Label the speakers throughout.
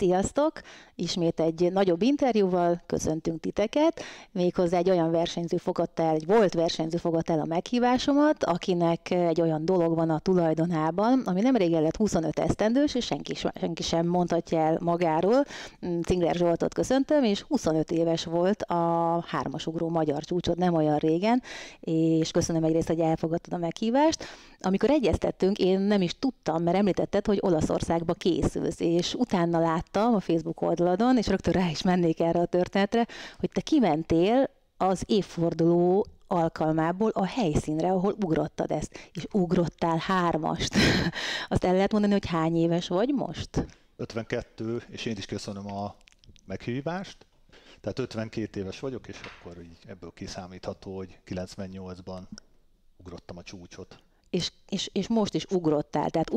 Speaker 1: Sziasztok! Ismét egy nagyobb interjúval köszöntünk titeket. Méghozzá egy olyan versenyző fogadta el, egy volt versenyző fogadta el a meghívásomat, akinek egy olyan dolog van a tulajdonában, ami nemrég lett 25 esztendős, és senki sem mondhatja el magáról. Cingler Zsoltot köszöntöm, és 25 éves volt a hármasugró magyar csúcsod nem olyan régen, és köszönöm egyrészt, hogy elfogadtad a meghívást. Amikor egyeztettünk, én nem is tudtam, mert említetted, hogy Olaszországba készülsz, és utána láttam a Facebook oldaladon, és rögtön rá is mennék erre a történetre, hogy te kimentél az évforduló alkalmából a helyszínre, ahol ugrottad ezt, és ugrottál 3-ast. Azt el lehet mondani, hogy hány éves vagy most?
Speaker 2: 52, és én is köszönöm a meghívást. Tehát 52 éves vagyok, és akkor így ebből kiszámítható, hogy 98-ban ugrottam a csúcsot.
Speaker 1: És most is ugrottál, tehát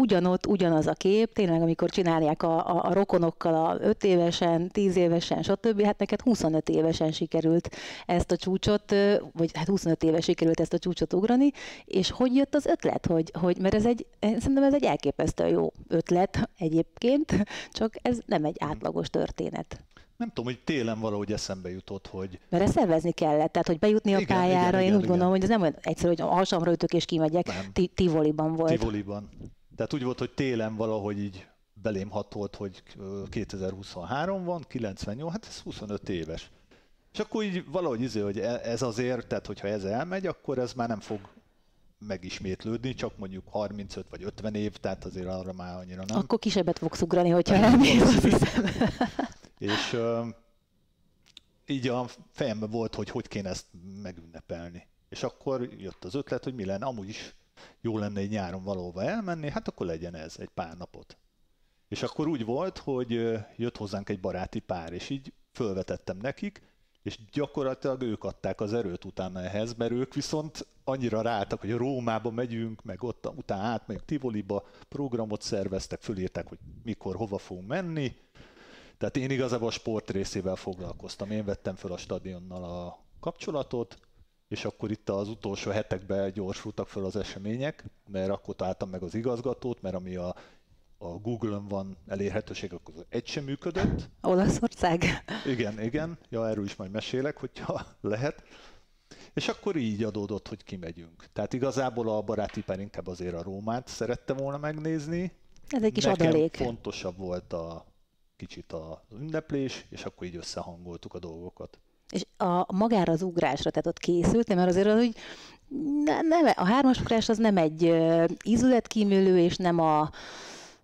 Speaker 1: ugyanaz a kép, tényleg amikor csinálják a rokonokkal a 5 évesen, 10 évesen, stb. Hát neked 25 évesen sikerült ezt a csúcsot, vagy hát 25 éves sikerült ezt a csúcsot ugrani, és hogy jött az ötlet, mert szerintem ez egy elképesztően jó ötlet egyébként, csak ez nem egy átlagos történet.
Speaker 2: Nem tudom, hogy télen valahogy eszembe jutott, hogy...
Speaker 1: Mert ezt szervezni kellett, tehát hogy bejutni a pályára, én úgy gondolom, hogy ez nem olyan egyszerű, hogy a hasamra ütök és kimegyek, Tivoliban volt.
Speaker 2: Tivoliban. Tehát úgy volt, hogy télen valahogy így belém hatolt, hogy 2023 van, 98, hát ez 25 éves. És akkor így valahogy hogy ez azért, tehát hogyha ez elmegy, akkor ez már nem fog megismétlődni, csak mondjuk 35 vagy 50 év, tehát azért arra már annyira nem.
Speaker 1: Akkor kisebbet fogsz ugrani, hogyha elmész, azt hiszem.
Speaker 2: És így a fejemben volt, hogy kéne ezt megünnepelni. És akkor jött az ötlet, hogy mi lenne, amúgy is jó lenne egy nyáron valahova elmenni, hát akkor legyen ez egy pár napot. És akkor úgy volt, hogy jött hozzánk egy baráti pár, és így fölvetettem nekik, és gyakorlatilag ők adták az erőt utána ehhez, mert ők viszont annyira ráálltak, hogy Rómába megyünk, meg ott utána átmegyünk Tivoliba, programot szerveztek, fölírták, hogy mikor, hova fogunk menni. Tehát én igazából a sport részével foglalkoztam. Én vettem föl a stadionnal a kapcsolatot, és akkor itt az utolsó hetekben gyorsultak föl az események, mert akkor találtam meg az igazgatót, mert ami a Google-ön van elérhetőség, akkor egy sem működött.
Speaker 1: Olaszország?
Speaker 2: Igen. Ja, erről is majd mesélek, hogyha lehet. És akkor így adódott, hogy kimegyünk. Tehát igazából a baráti pár inkább azért a Rómát szerette volna megnézni.
Speaker 1: Ez egy kis
Speaker 2: Nekem
Speaker 1: adalék.
Speaker 2: fontosabb volt kicsit az ünneplés, és akkor így összehangoltuk a dolgokat.
Speaker 1: És magára az ugrásra, tehát ott készültem, mert azért az úgy, a 3-as ugrás az nem egy ízületkímélő, és nem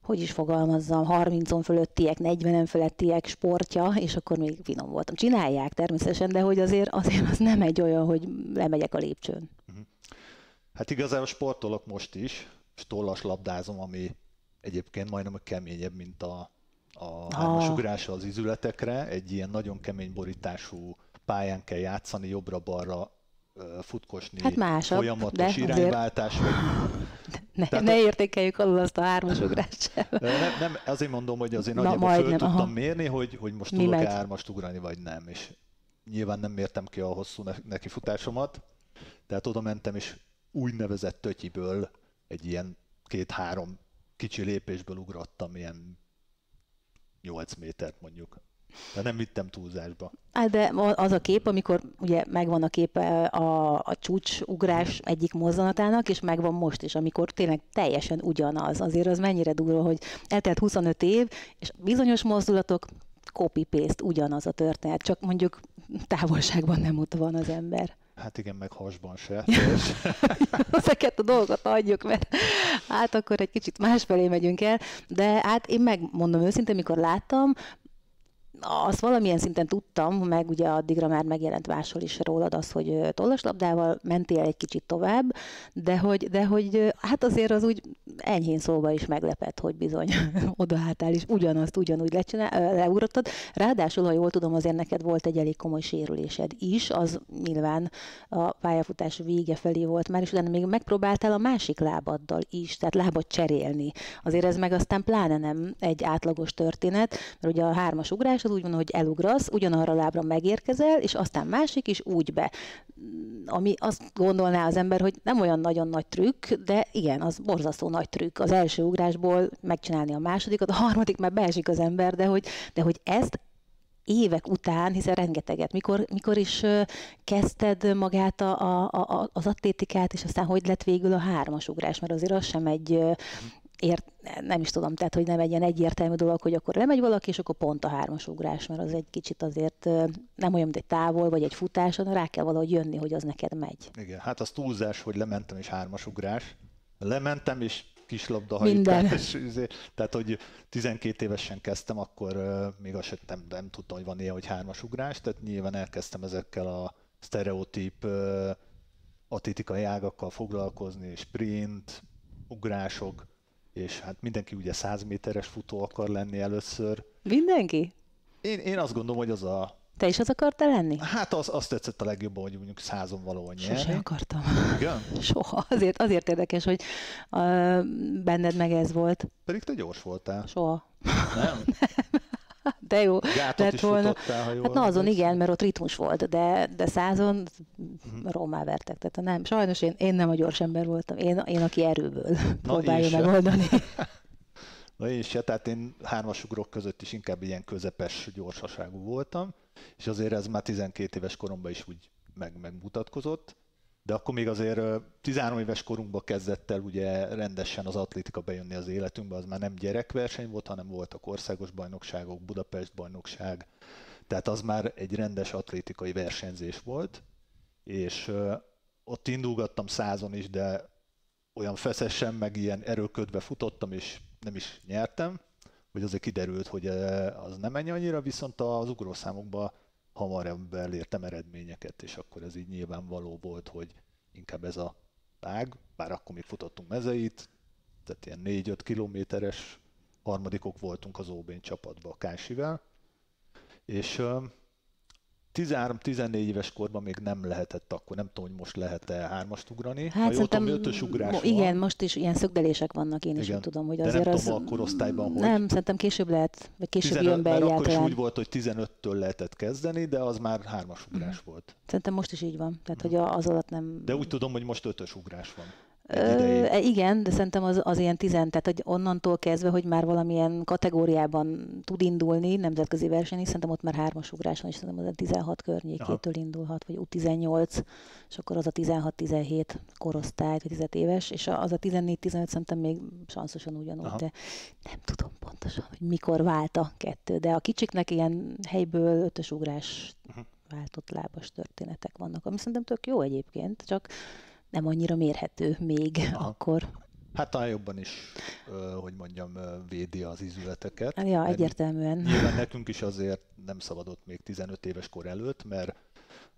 Speaker 1: hogy is fogalmazzam, 30-on fölöttiek, 40-en fölöttiek sportja, és akkor még finom voltam. Csinálják természetesen, de hogy azért az nem egy olyan, hogy lemegyek a lépcsőn.
Speaker 2: Hát igazából sportolok most is, és tollaslabdázom, ami egyébként majdnem keményebb, mint a 3-as ugrása az izületekre. Egy ilyen nagyon kemény borítású pályán kell játszani, jobbra-balra futkosni,
Speaker 1: hát másabb,
Speaker 2: folyamatos irányváltás.
Speaker 1: Ne értékeljük alul azt a 3-as ugrást sem.
Speaker 2: Nem, azért mondom, hogy azért nagyjából föl tudtam mérni, hogy most tudok-e 3-ast ugrani, vagy nem. És nyilván nem mértem ki a hosszú nekifutásomat, tehát oda mentem, és úgynevezett tötyiből egy ilyen 2-3 kicsi lépésből ugrottam, ilyen 8 métert mondjuk. De nem vittem túlzásba.
Speaker 1: De az a kép, amikor ugye megvan a képe a csúcsugrás egyik mozzanatának, és megvan most is, amikor tényleg teljesen ugyanaz. Azért az mennyire durva, hogy eltelt 25 év, és bizonyos mozdulatok, copy-paste, ugyanaz a történet, csak mondjuk távolságban nem ott van az ember.
Speaker 2: Hát igen, meg hasban se.
Speaker 1: Ezeket a dolgokat adjuk, mert hát akkor egy kicsit másfelé megyünk el, de hát én megmondom őszintén, mikor láttam, azt valamilyen szinten tudtam, meg ugye addigra már megjelent máshol is rólad az, hogy tollaslabdával mentél egy kicsit tovább, de hogy hát azért az úgy enyhén szóval is meglepett, hogy bizony odaálltál és ugyanúgy leugrottad. Ráadásul, ha jól tudom, azért neked volt egy elég komoly sérülésed is, az nyilván a pályafutás vége felé volt már, és utána még megpróbáltál a másik lábaddal is, tehát lábat cserélni. Azért ez meg aztán pláne nem egy átlagos történet, mert ugye a 3-as ugrás az úgy van, hogy elugrasz, ugyanarra a lábra megérkezel, és aztán másik is úgy be. Ami azt gondolná az ember, hogy nem olyan nagyon nagy trükk, de igen, az borzasztó nagy trükk. Az első ugrásból megcsinálni a másodikat, a harmadik már beesik az ember, de hogy ezt évek után, hiszen rengeteget, mikor is kezdted magát az atlétikát, és aztán hogy lett végül a 3-as ugrás, mert azért az sem egy, nem is tudom, tehát hogy nem egy ilyen egyértelmű dolog, hogy akkor lemegy valaki, és akkor pont a 3-as ugrás, mert az egy kicsit azért nem olyan, mint egy távol, vagy egy futás, hanem rá kell valahogy jönni, hogy az neked megy.
Speaker 2: Igen, hát az túlzás, hogy lementem és 3-as ugrás. Lementem és kislabda hajítás. Tehát, hogy 12 évesen kezdtem, akkor még azt sem nem tudtam, hogy van ilyen, hogy 3-as ugrás, tehát nyilván elkezdtem ezekkel a sztereotíp atlétikai ágakkal foglalkozni, sprint, ugrások, és hát mindenki ugye 100 méteres futó akar lenni először.
Speaker 1: Mindenki?
Speaker 2: Én azt gondolom, hogy az a...
Speaker 1: Te is az akartál lenni?
Speaker 2: Hát azt tetszett a legjobban, hogy mondjuk 100-on valahol nyerni.
Speaker 1: Sose akartam.
Speaker 2: Igen?
Speaker 1: Soha. Azért érdekes, hogy benned meg ez volt.
Speaker 2: Pedig te gyors voltál.
Speaker 1: Soha.
Speaker 2: Nem?
Speaker 1: De jó.
Speaker 2: Gátot is
Speaker 1: volna.
Speaker 2: futottál, ha jól
Speaker 1: Hát na azon
Speaker 2: emlékszem.
Speaker 1: igen, mert ott ritmus volt, de 100-on rommá vertek. Tehát nem, sajnos én nem a gyors ember voltam. Én aki erőből próbálja megoldani.
Speaker 2: Na én se, tehát én 3-as ugrok között is inkább ilyen közepes gyorsaságú voltam, és azért ez már 12 éves koromban is úgy megmutatkozott, de akkor még azért 13 éves korunkban kezdett el ugye rendesen az atlétika bejönni az életünkbe, az már nem gyerekverseny volt, hanem voltak országos bajnokságok, Budapest bajnokság, tehát az már egy rendes atlétikai versenyzés volt, és ott indulgattam 100-on is, de olyan feszesen, meg ilyen erőködve futottam, és nem is nyertem, hogy azért kiderült, hogy az nem ennyi annyira, viszont az ugrószámokban hamarabb elértem eredményeket, és akkor ez így nyilvánvaló volt, hogy inkább ez a ág, bár akkor még futottunk mezeit, tehát ilyen 4-5 kilométeres harmadikok voltunk az OB-n csapatban a Kásivel, és 13-14 éves korban még nem lehetett akkor, nem tudom, hogy most lehet-e 3-ast ugrani.
Speaker 1: Hát
Speaker 2: szerintem 5-ös ugrás van.
Speaker 1: Igen, most is ilyen szögdelések vannak, én is úgy tudom, hogy azért
Speaker 2: nem
Speaker 1: az...
Speaker 2: tudom, a korosztályban hogy.
Speaker 1: Nem, szerintem később lehet, vagy később
Speaker 2: 15,
Speaker 1: jön be
Speaker 2: mert
Speaker 1: egyáltalán.
Speaker 2: akkor is úgy volt, hogy 15-től lehetett kezdeni, de az már 3-as ugrás volt.
Speaker 1: Szerintem most is így van, tehát hogy az alatt nem...
Speaker 2: De úgy tudom, hogy most 5-ös ugrás van.
Speaker 1: Igen, de szerintem az ilyen tehát hogy onnantól kezdve, hogy már valamilyen kategóriában tud indulni, nemzetközi verseny, szerintem ott már 3-as ugrás van, és szerintem az a 16 környékétől indulhat, vagy U18, és akkor az a 16-17 korosztály, vagy 10 éves, és az a 14-15 szerintem még sanszosan ugyanúgy, de nem tudom pontosan, hogy mikor vált a kettő, de a kicsiknek ilyen helyből 5-ös ugrás váltott lábas történetek vannak, ami szerintem tök jó egyébként, csak nem annyira mérhető még akkor.
Speaker 2: Hát talán jobban is, hogy mondjam, védi az ízületeket.
Speaker 1: Ja, egyértelműen.
Speaker 2: Nyilván nekünk is azért nem szabadott még 15 éves kor előtt, mert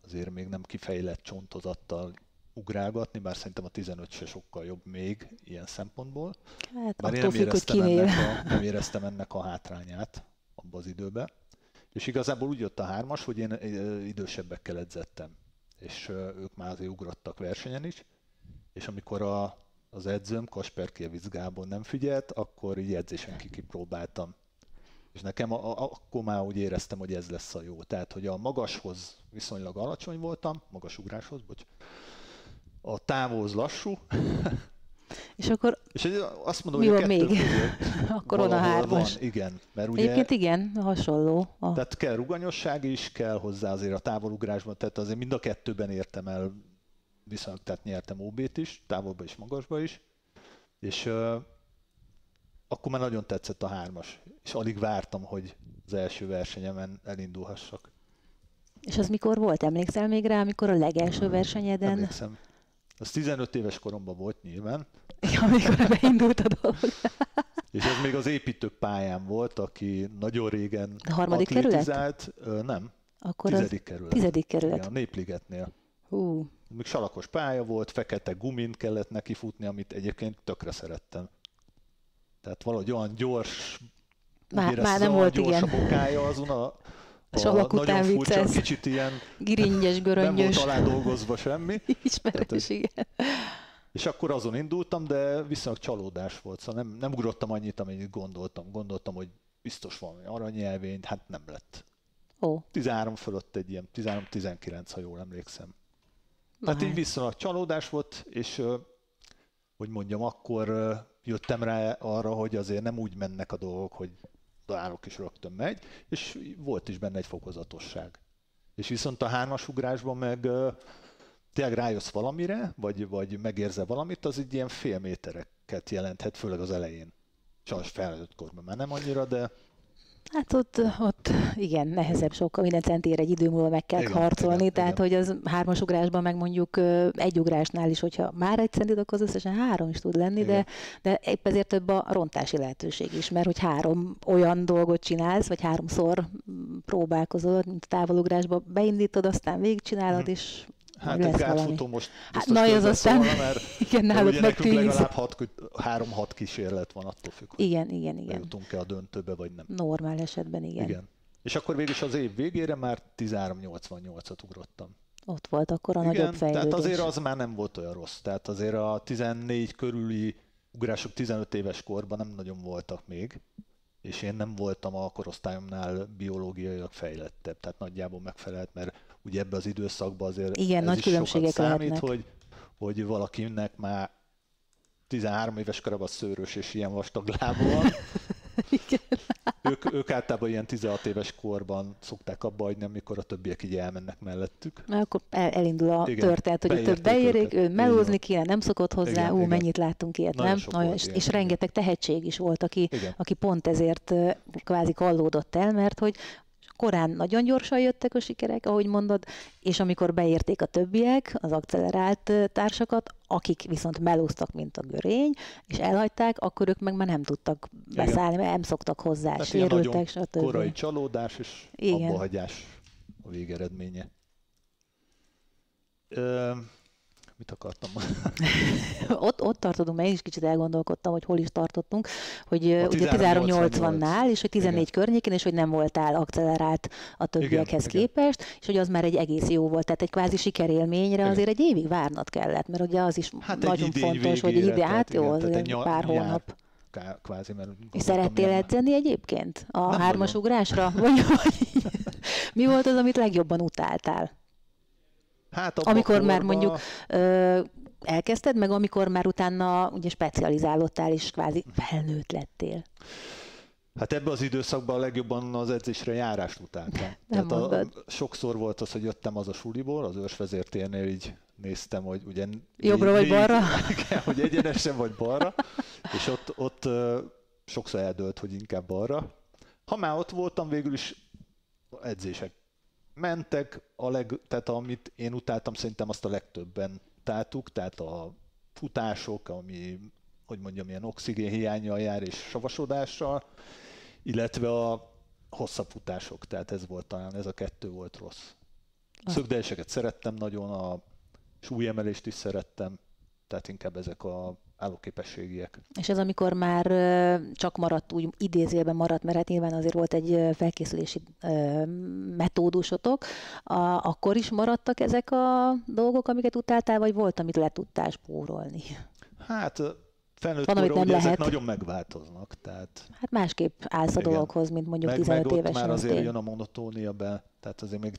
Speaker 2: azért még nem kifejlett csontozattal ugrálgatni, bár szerintem a 15 se sokkal jobb még ilyen szempontból.
Speaker 1: Hát
Speaker 2: bár
Speaker 1: attól függ, hogy kinél.
Speaker 2: nem éreztem ennek a hátrányát abban az időben. És igazából úgy jött a 3-as, hogy én idősebbekkel edzettem. És ők már azért ugrottak versenyen is, és amikor az edzőm, Kasperkiewicz Gábor nem figyelt, akkor így edzésen kipróbáltam. És nekem akkor már úgy éreztem, hogy ez lesz a jó. Tehát, hogy a magashoz viszonylag alacsony voltam, magas ugráshoz, a távhoz lassú.
Speaker 1: És akkor
Speaker 2: és azt mondom,
Speaker 1: mi
Speaker 2: hogy
Speaker 1: van még? Akkor on a 3-as.
Speaker 2: Igen, mert ugye...
Speaker 1: Egyébként igen, hasonló.
Speaker 2: Tehát kell ruganyosság is, kell hozzá azért a távolugrásban, tehát azért mind a kettőben értem el, viszonylag, tehát nyertem OB-t is, távolba is, magasba is, és akkor már nagyon tetszett a 3-as, és alig vártam, hogy az első versenyemen elindulhassak.
Speaker 1: És az mikor volt? Emlékszel még rá, amikor a legelső versenyeden?
Speaker 2: Emlékszem. Az 15 éves koromban volt nyilván.
Speaker 1: Ja, amikor beindult a dolog.
Speaker 2: És ez még az építők pályán volt, aki nagyon régen
Speaker 1: a harmadik
Speaker 2: atlétizált. Nem,
Speaker 1: akkor
Speaker 2: 10. kerület.
Speaker 1: 10. kerület.
Speaker 2: Igen, a Népligetnél.
Speaker 1: Hú.
Speaker 2: Még salakos pálya volt, fekete gumin kellett neki futni, amit egyébként tökre szerettem. Tehát valahogy olyan gyors,
Speaker 1: már nem volt
Speaker 2: gyors a bokája azon a
Speaker 1: salak után
Speaker 2: nagyon furcsa,
Speaker 1: vicces.
Speaker 2: kicsit ilyen
Speaker 1: Giringyes, göröngyös.
Speaker 2: nem volt alá dolgozva semmi.
Speaker 1: Ismerős, igen.
Speaker 2: És akkor azon indultam, de viszonylag csalódás volt, szóval nem ugrottam annyit, amennyit gondoltam. Gondoltam, hogy biztos valami aranyjelvény, hát nem lett.
Speaker 1: Ó.
Speaker 2: 13 fölött egy ilyen 13-19, ha jól emlékszem. Tehát így viszonylag csalódás volt, és hogy mondjam, akkor jöttem rá arra, hogy azért nem úgy mennek a dolgok, hogy állok és rögtön megy, és volt is benne egy fokozatosság. És viszont a 3-as ugrásban meg tényleg rájössz valamire, vagy megérzel valamit, az így ilyen fél métereket jelenthet, főleg az elején. Sajnos felnőtt korban már nem annyira, de...
Speaker 1: Hát ott igen, nehezebb sokkal, minden centér egy idő múlva meg kell harcolni, tehát hogy az 3-as ugrásban meg mondjuk egy ugrásnál is, hogyha már egy centit, akkor az összesen 3 is tud lenni, de épp ezért több a rontási lehetőség is, mert hogy 3 olyan dolgot csinálsz, vagy 3-szor próbálkozol, mint a távolugrásba beindítod, aztán végigcsinálod, és
Speaker 2: hát egy gátfutó most
Speaker 1: biztos az aztán,
Speaker 2: szólna, mert
Speaker 1: igen, náluk meg 10.
Speaker 2: legalább 3-6 kísérlet van, attól függ, hogy
Speaker 1: igen.
Speaker 2: jutunk-e a döntőbe, vagy nem.
Speaker 1: Normál esetben, igen.
Speaker 2: És akkor végülis az év végére már 13.88-at ugrottam.
Speaker 1: Ott volt akkor a nagyobb fejlődés.
Speaker 2: Tehát azért az már nem volt olyan rossz. Tehát azért a 14 körüli ugrások 15 éves korban nem nagyon voltak még, és én nem voltam a korosztályomnál biológiailag fejlettebb, tehát nagyjából megfelelt, mert ugye ebben az időszakban azért
Speaker 1: igen,
Speaker 2: ez
Speaker 1: nagy
Speaker 2: is
Speaker 1: különbségek
Speaker 2: sokat számít,
Speaker 1: lehetnek.
Speaker 2: hogy valakinek már 13 éves korában szőrös és ilyen vastag lába van.
Speaker 1: Igen.
Speaker 2: Ők általában ilyen 16 éves korban szokták abba hagyni, amikor a többiek így elmennek mellettük.
Speaker 1: Mert akkor elindul a történet, hogy több beérik, ő melózni kéne, nem szokott hozzá, mennyit láttunk ilyet, nagyon nem? És rengeteg tehetség is volt, aki pont ezért kvázi kallódott el, mert hogy korán nagyon gyorsan jöttek a sikerek, ahogy mondod, és amikor beérték a többiek, az akcelerált társakat, akik viszont melóztak, mint a görény, és elhagyták, akkor ők meg már nem tudtak beszállni, mert nem szoktak hozzá,
Speaker 2: tehát
Speaker 1: sérültek, stb.
Speaker 2: Korai csalódás és abbahagyás a végeredménye. Mit akartam?
Speaker 1: ott tartottunk, mert én is kicsit elgondolkodtam, hogy hol is tartottunk, hogy ugye 13.80-nál, és hogy 14 környékén, és hogy nem voltál akcelerált a többiekhez képest, és hogy az már egy egész jó volt. Tehát egy kvázi sikerélményre azért egy évig várnod kellett, mert ugye az is nagyon fontos, hogy egy idő jó, pár hónap.
Speaker 2: Kvázi, mert
Speaker 1: és szerettél edzeni egyébként a 3-as ugrásra? Mi volt az, amit legjobban utáltál?
Speaker 2: Hát
Speaker 1: amikor már mondjuk elkezdted, meg amikor már utána ugye specializálódtál és kvázi felnőtt lettél.
Speaker 2: Hát ebben az időszakban a legjobban az edzésre járást utáltam. Sokszor volt az, hogy jöttem az a suliból, az őrsvezértérnél így néztem, hogy ugye...
Speaker 1: Jobbra vagy balra?
Speaker 2: Igen, hogy egyenesen vagy balra, és ott sokszor eldőlt, hogy inkább balra. Ha már ott voltam, végül is edzések mentek, tehát amit én utáltam, szerintem azt a legtöbben utáltuk, tehát a futások, ami, hogy mondjam, ilyen oxigénhiánnyal jár és savasodással, illetve a hosszabb futások, tehát ez volt talán, ez a 2 volt rossz. Szögdeléseket szerettem nagyon, a súlyemelést is szerettem, tehát inkább ezek a állóképességiek.
Speaker 1: És ez amikor már csak maradt, úgy idézőjelben maradt, mert hát nyilván azért volt egy felkészülési metódusotok, akkor is maradtak ezek a dolgok, amiket utáltál, vagy volt, amit le tudtál spórolni?
Speaker 2: Hát felnőtt korra ugye ezek nagyon megváltoznak. Tehát,
Speaker 1: hát másképp állsz a dologhoz, mint mondjuk 15 évesen.
Speaker 2: Már azért jön a monotónia be, tehát azért még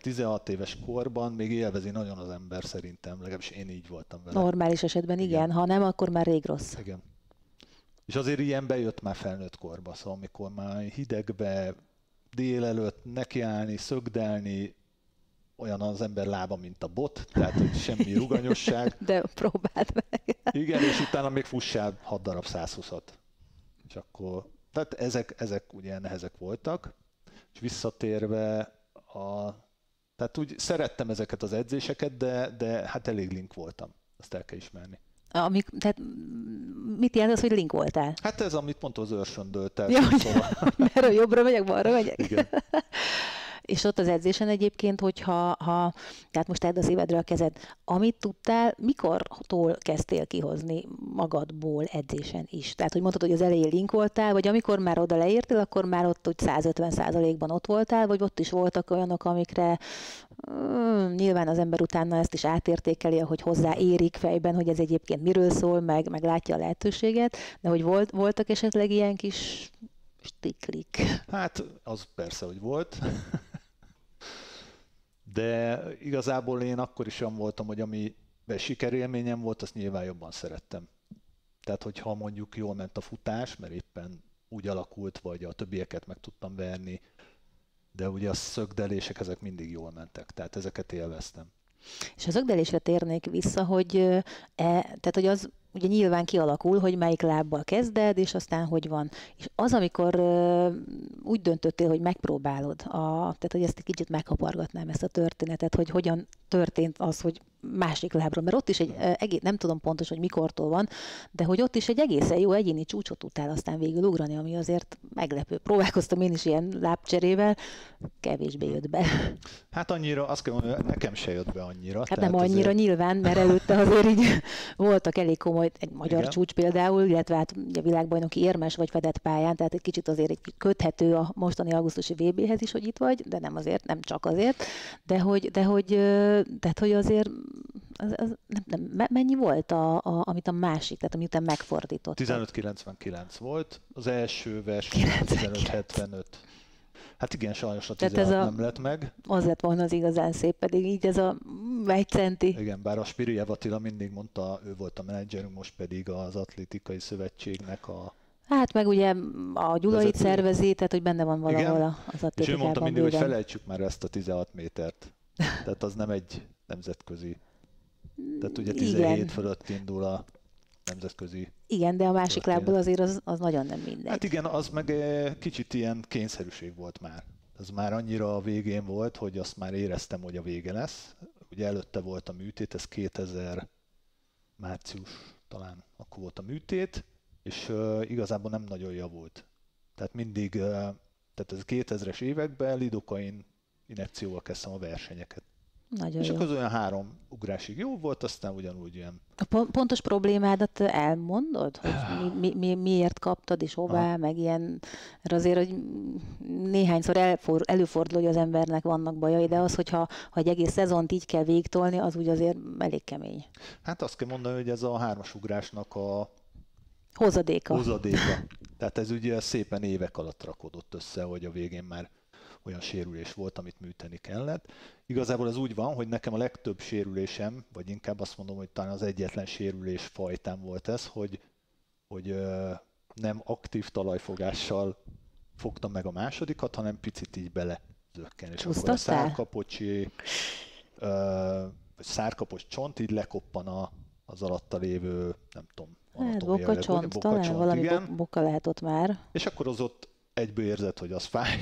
Speaker 2: 15-16 éves korban még élvezi nagyon az ember szerintem, legalábbis én így voltam vele.
Speaker 1: Normális esetben igen, ha nem, akkor már rég rossz.
Speaker 2: Igen. És azért ilyen bejött már felnőtt korba, szóval amikor már hidegbe, délelőtt nekiállni, szögdelni, olyan az ember lába, mint a bot, tehát hogy semmi ruganyosság.
Speaker 1: De próbáld meg.
Speaker 2: Igen, és utána még fussál 6 darab 120-at. És akkor, tehát ezek ugye nehezek voltak, és visszatérve tehát úgy szerettem ezeket az edzéseket, de hát elég link voltam, azt el kell ismerni.
Speaker 1: Tehát mit jelent az, hogy link voltál?
Speaker 2: Hát ez, amit mondta, az őrsöndöltel.
Speaker 1: Ja, mert a jobbra megyek, balra megyek?
Speaker 2: Igen.
Speaker 1: És ott az edzésen egyébként, hogyha tehát most tedd a szívedre a kezed, amit tudtál, mikortól kezdtél kihozni magadból edzésen is? Tehát, hogy mondtad, hogy az elején link voltál, vagy amikor már oda leértél, akkor már ott úgy 150%-ban ott voltál, vagy ott is voltak olyanok, amikre nyilván az ember utána ezt is átértékeli, hogy hozzáérik fejben, hogy ez egyébként miről szól, meg látja a lehetőséget, de hogy voltak esetleg ilyen kis Stiklik.
Speaker 2: Hát, az persze, hogy volt. De igazából én akkor is olyan voltam, hogy ami sikerélményem volt, azt nyilván jobban szerettem. Tehát, hogyha mondjuk jól ment a futás, mert éppen úgy alakult, vagy a többieket meg tudtam verni, de ugye a szögdelések ezek mindig jól mentek, tehát ezeket élveztem.
Speaker 1: És a zögdelésre térnék vissza, hogy, tehát, hogy az ugye nyilván kialakul, hogy melyik lábbal kezded, és aztán hogy van. És az, amikor úgy döntöttél, hogy megpróbálod, tehát hogy ezt egy kicsit meghapargatnám ezt a történetet, hogy hogyan történt az, hogy másik lábról, mert ott is nem tudom pontosan, hogy mikortól van, de hogy ott is egy egészen jó egyéni csúcsot tudtál aztán végül ugrani, ami azért meglepő. Próbálkoztam én is ilyen lábcserével, kevésbé jött be.
Speaker 2: Hát annyira, azt kell mondani, nekem se jött be annyira.
Speaker 1: Hát nem annyira azért... nyilván, mert előtte azért így voltak elég komoly, egy magyar igen. csúcs például, illetve hát ugye világbajnoki érmes vagy fedett pályán, tehát egy kicsit azért egy köthető a mostani augusztusi VB-hez is, hogy itt vagy, de nem azért, nem csak azért, de hogy azért mennyi volt, amit a másik, tehát amit megfordított?
Speaker 2: 15,99 volt, az első verseny 15,75. Hát igen, sajnos a 16 nem lett meg.
Speaker 1: Az lett volna az igazán szép, pedig így ez a 1 centi.
Speaker 2: Igen, bár a Spirijev Attila mindig mondta, ő volt a menedzserünk, most pedig az Atlétikai Szövetségnek a...
Speaker 1: Hát meg ugye a Gyulait szervezi, tehát hogy benne van valahol az atlétikában.
Speaker 2: És ő mondta mindig, hogy felejtsük már ezt a 16 métert. Tehát az nem egy nemzetközi. Tehát ugye 17 igen. fölött indul a nemzetközi.
Speaker 1: Igen, de a másik lábból azért az nagyon nem mindegy.
Speaker 2: Hát igen, az meg kicsit ilyen kényszerűség volt már. Ez már annyira a végén volt, hogy azt már éreztem, hogy a vége lesz. Ugye előtte volt a műtét, ez 2000 március talán akkor volt a műtét, és igazából nem nagyon javult. Tehát mindig, tehát ez 2000-es években lidokain injekcióval kezdtem a versenyeket.
Speaker 1: Nagyon
Speaker 2: és
Speaker 1: jó.
Speaker 2: akkor az olyan 3 ugrásig jó volt, aztán ugyanúgy ilyen...
Speaker 1: A pontos problémádat elmondod? Hogy miért kaptad, és hová, meg ilyen... Mert azért, hogy néhányszor előfordul, hogy az embernek vannak bajai, de az, hogyha egy egész szezont így kell végigtolni, az úgy azért elég kemény.
Speaker 2: Hát azt kell mondani, hogy ez a 3-as ugrásnak a...
Speaker 1: Hozadéka.
Speaker 2: Tehát ez ugye szépen évek alatt rakodott össze, hogy a végén már olyan sérülés volt, amit műteni kellett. Igazából ez úgy van, hogy nekem a legtöbb sérülésem, vagy inkább azt mondom, hogy talán az egyetlen sérülés fajtám volt ez, hogy nem aktív talajfogással fogtam meg a másodikat, hanem picit így bele zökken. És akkor a szárkapos csont így lekoppan az alatta lévő, nem tudom,
Speaker 1: bokacsont, talán valami boka lehet ott már.
Speaker 2: És akkor az ott egyből érzed, hogy az fáj,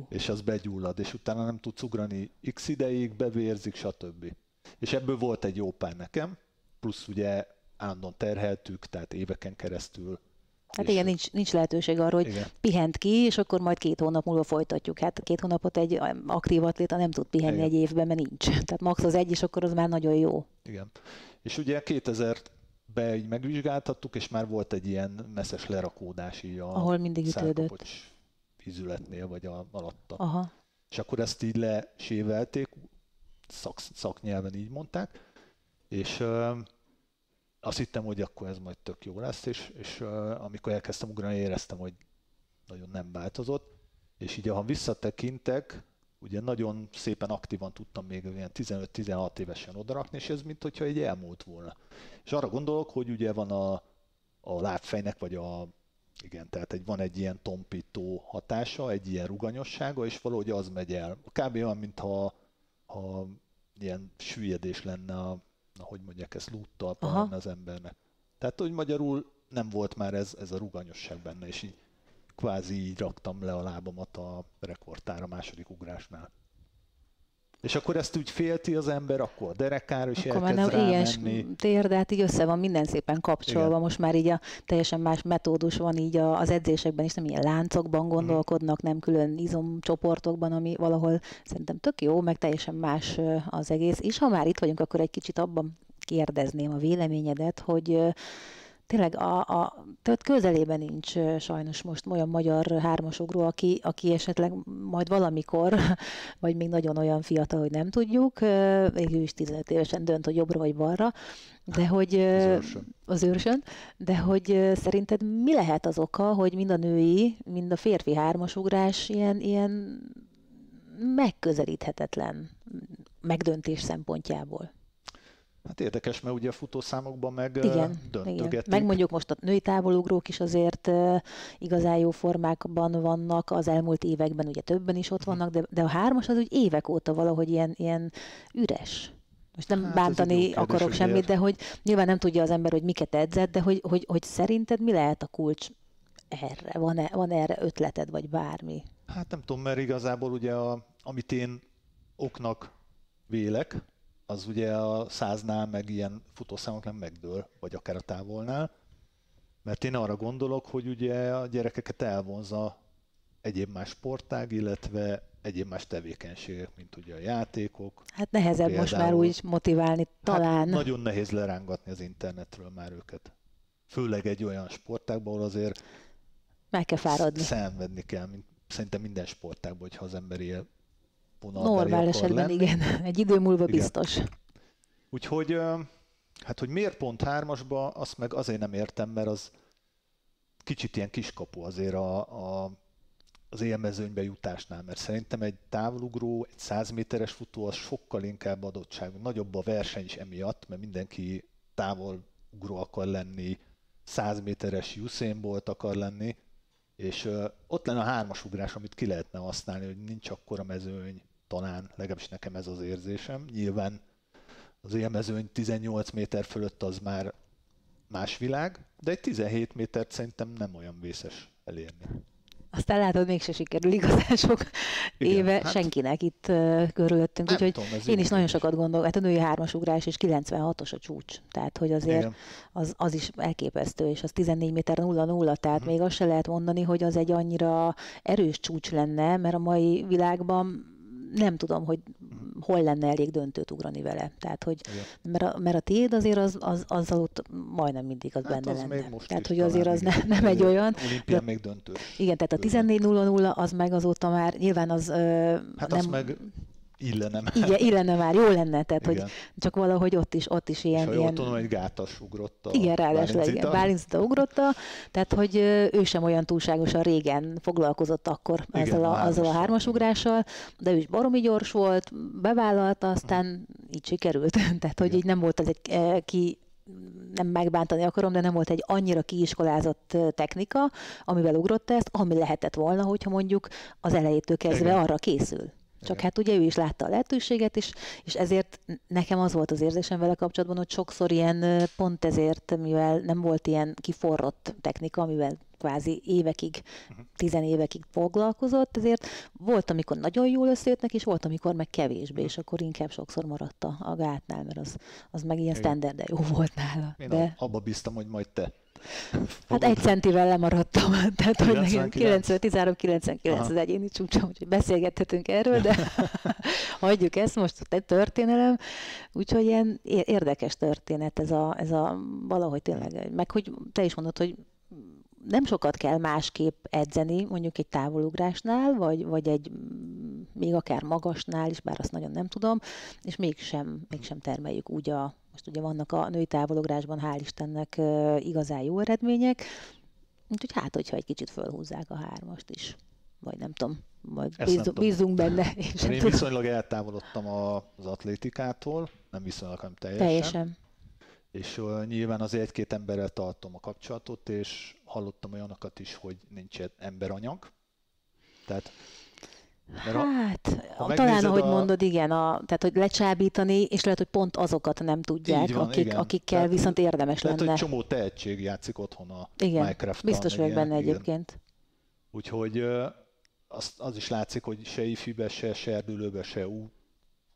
Speaker 2: és az begyullad, és utána nem tudsz ugrani x ideig, bevérzik, stb. És ebből volt egy jó pár nekem, plusz ugye állandóan terheltük, tehát éveken keresztül.
Speaker 1: Hát igen, nincs lehetőség arra, hogy igen. Pihent ki, és akkor majd 2 hónap múlva folytatjuk. Hát 2 hónapot egy aktív atléta nem tud pihenni igen. Egy évben, mert nincs. Tehát max az 1, és akkor az már nagyon jó.
Speaker 2: Igen. És ugye 2000-ben így megvizsgáltattuk, és már volt egy ilyen messzes lerakódás így
Speaker 1: ahol mindig ütődött.
Speaker 2: Vízületnél, vagy alatta.
Speaker 1: Aha.
Speaker 2: És akkor ezt így lesévelték, szaknyelven így mondták, és azt hittem, hogy akkor ez majd tök jó lesz, és amikor elkezdtem ugrani, éreztem, hogy nagyon nem változott, és így ha visszatekintek, ugye nagyon szépen aktívan tudtam még ilyen 15-16 évesen odarakni, és ez mint hogyha egy elmúlt volna. És arra gondolok, hogy ugye van a lábfejnek, vagy igen, tehát van egy ilyen tompító hatása, egy ilyen ruganyossága, és valahogy az megy el. Kb. Olyan, mintha ilyen süllyedés lenne, ahogy mondják, ezt lúttalpa lenne az embernek. Tehát, hogy magyarul nem volt már ez a ruganyosság benne, és így kvázi így raktam le a lábamat a rekordtára második ugrásnál. És akkor ezt úgy félti az ember, akkor a derekára is
Speaker 1: akkor
Speaker 2: elkezd rámenni.
Speaker 1: Igen, tér, de hát így össze van minden szépen kapcsolva. Igen. Most már így teljesen más metódus van így az edzésekben is, nem ilyen láncokban gondolkodnak, nem külön izomcsoportokban, ami valahol szerintem tök jó, meg teljesen más az egész. És ha már itt vagyunk, akkor egy kicsit abban kérdezném a véleményedet, hogy tényleg tehát közelében nincs sajnos most olyan magyar hármasugró, aki esetleg majd valamikor, vagy még nagyon olyan fiatal, hogy nem tudjuk, végül is 15 évesen dönt, hogy jobbra vagy balra, de hogy az őrsön, de hogy szerinted mi lehet az oka, hogy mind a női, mind a férfi hármasugrás ilyen megközelíthetetlen megdöntés szempontjából?
Speaker 2: Hát érdekes, mert ugye a futószámokban meg döntögetünk.
Speaker 1: Igen. Meg mondjuk most a női távolugrók is azért igazán jó formákban vannak, az elmúlt években ugye többen is ott vannak, de a hármas az úgy évek óta valahogy ilyen üres. Most nem bántani akarok semmit, de hogy nyilván nem tudja az ember, hogy miket edzett, de hogy szerinted mi lehet a kulcs erre? Van erre ötleted, vagy bármi?
Speaker 2: Hát nem tudom, mert igazából ugye amit én oknak vélek, az ugye a 100-nál meg ilyen futószámoknál megdől, vagy akár a távolnál. Mert én arra gondolok, hogy ugye a gyerekeket elvonza egyéb más sportág, illetve egyéb más tevékenységek, mint ugye a játékok.
Speaker 1: Hát nehezebb például, most már úgy motiválni, talán. Hát
Speaker 2: nagyon nehéz lerángatni az internetről már őket. Főleg egy olyan sportágban, ahol azért
Speaker 1: meg kell fáradni.
Speaker 2: Szenvedni kell, mint szerintem minden sportágban, hogyha az ember ilyen
Speaker 1: normál esetben igen, egy idő múlva igen. Biztos.
Speaker 2: Úgyhogy, hát hogy miért pont hármasba, azt meg azért nem értem, mert az kicsit ilyen kiskapu azért az élmezőnybe jutásnál, mert szerintem egy távolugró, egy 100 méteres futó az sokkal inkább adottság, nagyobb a verseny is emiatt, mert mindenki távolugró akar lenni, 100 méteres Usain Bolt akar lenni, és ott lenne a hármasugrás, amit ki lehetne használni, hogy nincs akkora mezőny, talán, legalábbis nekem ez az érzésem. Nyilván az élmezőny 18 méter fölött az már más világ, de egy 17 métert szerintem nem olyan vészes elérni.
Speaker 1: Aztán látod, mégse sikerül igazán sok éve hát, senkinek itt körülöttünk, úgyhogy tudom, én is nagyon sokat gondolok, hát a női hármasugrás és 96-os a csúcs, tehát hogy azért az is elképesztő, és az 14 méter 0-0, tehát még azt se lehet mondani, hogy az egy annyira erős csúcs lenne, mert a mai világban nem tudom, hogy hol lenne elég döntőt ugrani vele. Tehát, hogy, mert a tiéd azért azzal ott majdnem mindig az benne lenne. Tehát, hogy azért az nem egy olyan.
Speaker 2: Olimpián még döntő.
Speaker 1: Igen, tehát a 14-0-0 az meg azóta már nyilván az
Speaker 2: hát nem... azt meg illene már.
Speaker 1: Igen, illene már, jó lenne, tehát hogy csak valahogy ott is ilyen...
Speaker 2: És ha jól tudom, egy gátas ugrotta.
Speaker 1: Igen, ráadásul Bálincita ugrotta, tehát hogy ő sem olyan túlságosan régen foglalkozott akkor azzal a hármasugrással, de ő is baromi gyors volt, bevállalta, aztán így sikerült. Tehát, hogy így nem volt az egy nem megbántani akarom, de nem volt egy annyira kiiskolázott technika, amivel ugrotta ezt, ami lehetett volna, hogyha mondjuk az elejétől kezdve arra készül. Csak hát ugye ő is látta a lehetőséget, és ezért nekem az volt az érzésem vele kapcsolatban, hogy sokszor ilyen pont ezért, mivel nem volt ilyen kiforrott technika, amivel kvázi évekig, 10 évekig foglalkozott, ezért volt, amikor nagyon jól összejöttnek, és volt, amikor meg kevésbé, és akkor inkább sokszor maradt a gátnál, mert az meg ilyen standarden jó volt nála.
Speaker 2: Én abba bíztam, hogy majd te.
Speaker 1: Hát 1 centivel lemaradtam, tehát hogy 13-99 az egyéni csúcsom, úgyhogy beszélgethetünk erről, de hagyjuk ezt, most egy történelem. Úgyhogy ilyen érdekes történet ez a valahogy tényleg, meg hogy te is mondod, hogy nem sokat kell másképp edzeni, mondjuk egy távolugrásnál, vagy egy még akár magasnál is, bár azt nagyon nem tudom, és mégsem termeljük úgy most ugye vannak a női távolugrásban, hál' Istennek igazán jó eredmények, úgyhogy hát, hogyha egy kicsit fölhúzzák a hármast is, vagy nem tudom, majd bízzunk benne.
Speaker 2: Én viszonylag eltávolodtam az atlétikától, nem viszonylag, hanem teljesen. És nyilván azért 1-2 emberrel tartom a kapcsolatot, és hallottam olyanokat is, hogy nincs emberanyag. Tehát
Speaker 1: talán, ahogy mondod, igen, tehát hogy lecsábítani, és lehet, hogy pont azokat nem tudják,
Speaker 2: van,
Speaker 1: akikkel tehát, viszont érdemes lenne.
Speaker 2: Tehát, hogy csomó tehetség játszik otthon a Minecraft-tal.
Speaker 1: Biztos vagyok benne egyébként.
Speaker 2: Úgyhogy az is látszik, hogy se ifibe, se erdülőbe, se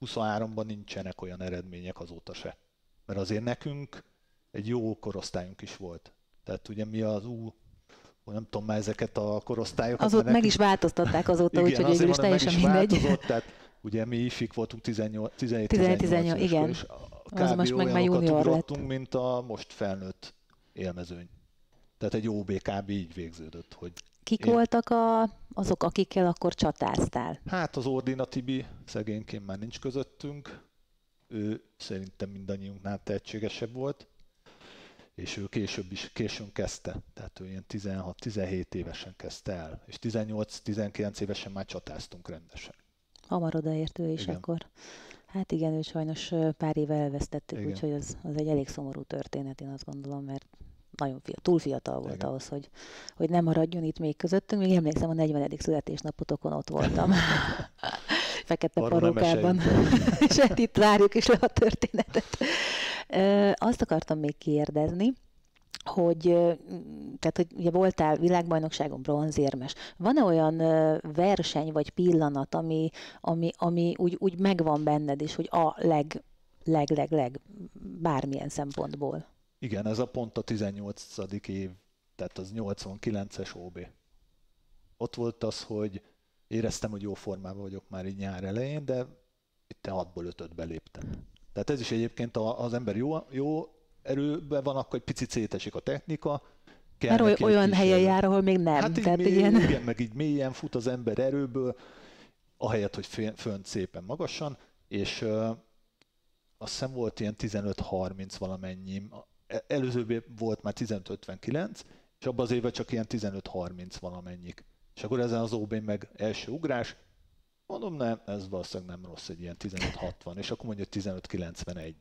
Speaker 2: U23-ban nincsenek olyan eredmények azóta se. Mert azért nekünk egy jó korosztályunk is volt. Tehát ugye mi az nem tudom már ezeket a korosztályokat.
Speaker 1: Azóta meg is változtatták azóta, úgyhogy végül is teljesen mindegy.
Speaker 2: Tehát ugye mi ifik voltunk 17-18
Speaker 1: igen.
Speaker 2: és kb. Olyanokat ugrottunk, mint a most felnőtt élmezőny. Tehát egy OB kb. Így végződött, hogy
Speaker 1: Kik voltak azok, akikkel akkor csatáztál?
Speaker 2: Hát az Ordina Tibi szegényként már nincs közöttünk, ő szerintem mindannyiunknál tehetségesebb volt, és ő későn kezdte, tehát ő ilyen 16-17 évesen kezdte el, és 18-19 évesen már csatáztunk rendesen.
Speaker 1: Hamar odaért ő is
Speaker 2: Igen.
Speaker 1: akkor. Hát igen, ő sajnos pár éve elvesztettük,
Speaker 2: Igen.
Speaker 1: úgyhogy az egy elég szomorú történet, én azt gondolom, mert nagyon túl fiatal volt
Speaker 2: Igen.
Speaker 1: ahhoz, hogy nem maradjon itt még közöttünk. Még emlékszem, a 40. születésnapotokon ott voltam. Fekete
Speaker 2: Arról nem
Speaker 1: parókában. És hát itt várjuk is le a történetet. Azt akartam még kérdezni, hogy ugye voltál világbajnokságon bronzérmes. Van-e olyan verseny vagy pillanat, ami úgy megvan benned, és hogy a leg bármilyen szempontból?
Speaker 2: Igen, ez a pont a 18. év, tehát az 89-es OB. Ott volt az, hogy éreztem, hogy jó formában vagyok már így nyár elején, de itt 6-ból 5-öt beléptem. Tehát ez is egyébként az ember jó erőben van, akkor egy picit szétesik a technika.
Speaker 1: Mert olyan helyen jár, ahol még nem.
Speaker 2: Hát
Speaker 1: tehát
Speaker 2: igen, meg így mélyen fut az ember erőből, ahelyett, hogy fönt szépen magasan, és azt hiszem volt ilyen 15-30 valamennyi. Előzőben volt már 15-59, és abban az évben csak ilyen 15-30 valamennyik. És akkor ezen az OB-n meg első ugrás, mondom, nem, ez valószínűleg nem rossz, egy ilyen 15-60, és akkor mondja 15-91,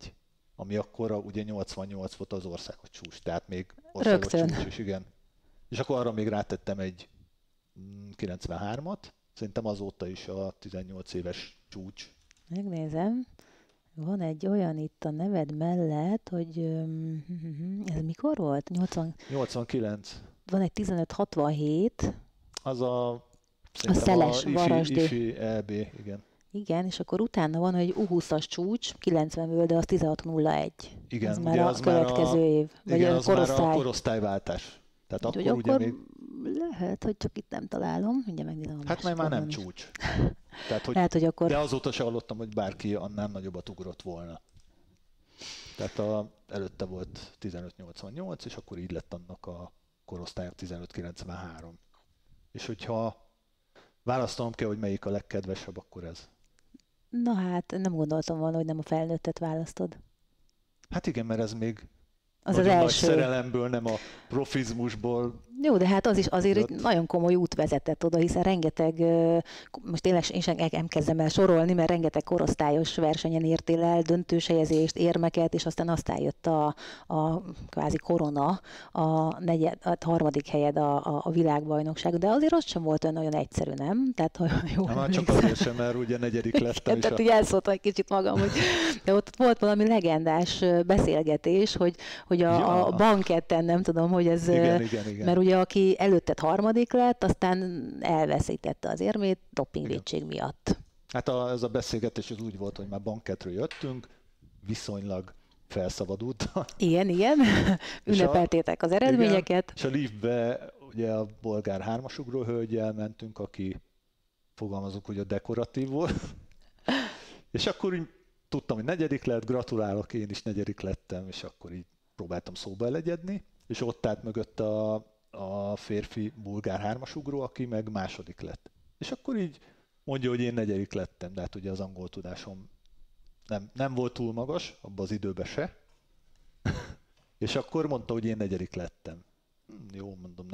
Speaker 2: ami akkor ugye 88 volt az országos csúcs, tehát még országos csúcs is, igen. És akkor arra még rátettem egy 93-at, szerintem azóta is a 18 éves csúcs.
Speaker 1: Megnézem. Van egy olyan itt a neved mellett, hogy ez mikor volt?
Speaker 2: 89.
Speaker 1: Van egy 1567.
Speaker 2: Az a
Speaker 1: Szeles Varasdi.
Speaker 2: Ifi EB, igen.
Speaker 1: Igen, és akkor utána van, hogy U20-as csúcs, 90-ből, de az 1601.
Speaker 2: Igen,
Speaker 1: ez már a következő év.
Speaker 2: Vagy igen, az korosztály. Már a korosztályváltás. Tehát
Speaker 1: úgy,
Speaker 2: akkor ugye még...
Speaker 1: Lehet, hogy csak itt nem találom. Ugye megnézem.
Speaker 2: Hát mert már nem csúcs. Tehát, hogy...
Speaker 1: Lehet, hogy akkor...
Speaker 2: De azóta se hallottam, hogy bárki annál nagyobbat ugrott volna. Tehát előtte volt 1588, és akkor így lett annak a korosztálya 1593. És hogyha választanom kell, hogy melyik a legkedvesebb, akkor ez.
Speaker 1: Na hát, nem gondoltam volna, hogy nem a felnőttet választod.
Speaker 2: Hát igen, mert ez még
Speaker 1: az
Speaker 2: nagyon
Speaker 1: az
Speaker 2: nagy szerelemből, nem a profizmusból.
Speaker 1: Jó, de hát az is azért egy nagyon komoly út vezetett oda, hiszen rengeteg, most tényleg én sem kezdem el sorolni, mert rengeteg korosztályos versenyen értél el döntős helyezést, érmeket, és aztán jött a kvázi korona, a harmadik helyed a világbajnokság, de azért az sem volt olyan egyszerű, nem? Tehát, jó,
Speaker 2: már csak azért sem, mert ugye negyedik lettem.
Speaker 1: Tehát így elszóltam egy kicsit magam, hogy de ott volt valami legendás beszélgetés, hogy a banketten, nem tudom, hogy ez,
Speaker 2: igen.
Speaker 1: mert ugye aki előtted harmadik lett, aztán elveszítette az érmét dopingvétség miatt.
Speaker 2: Hát ez a beszélgetés az úgy volt, hogy már banketről jöttünk, viszonylag felszabadultan.
Speaker 1: Igen. Ünnepeltétek az eredményeket.
Speaker 2: Igen, és a liftbe ugye a bolgár hármasugró hölgyel mentünk, aki fogalmazunk, hogy a dekoratív volt. És akkor úgy tudtam, hogy negyedik lett, gratulálok, én is negyedik lettem, és akkor így próbáltam szóba elegyedni, és ott állt mögött a férfi bulgár hármasugró, aki meg második lett. És akkor így mondja, hogy én negyedik lettem, de hát ugye az angol tudásom nem volt túl magas, abban az időben se. És akkor mondta, hogy én negyedik lettem. Jó, mondom,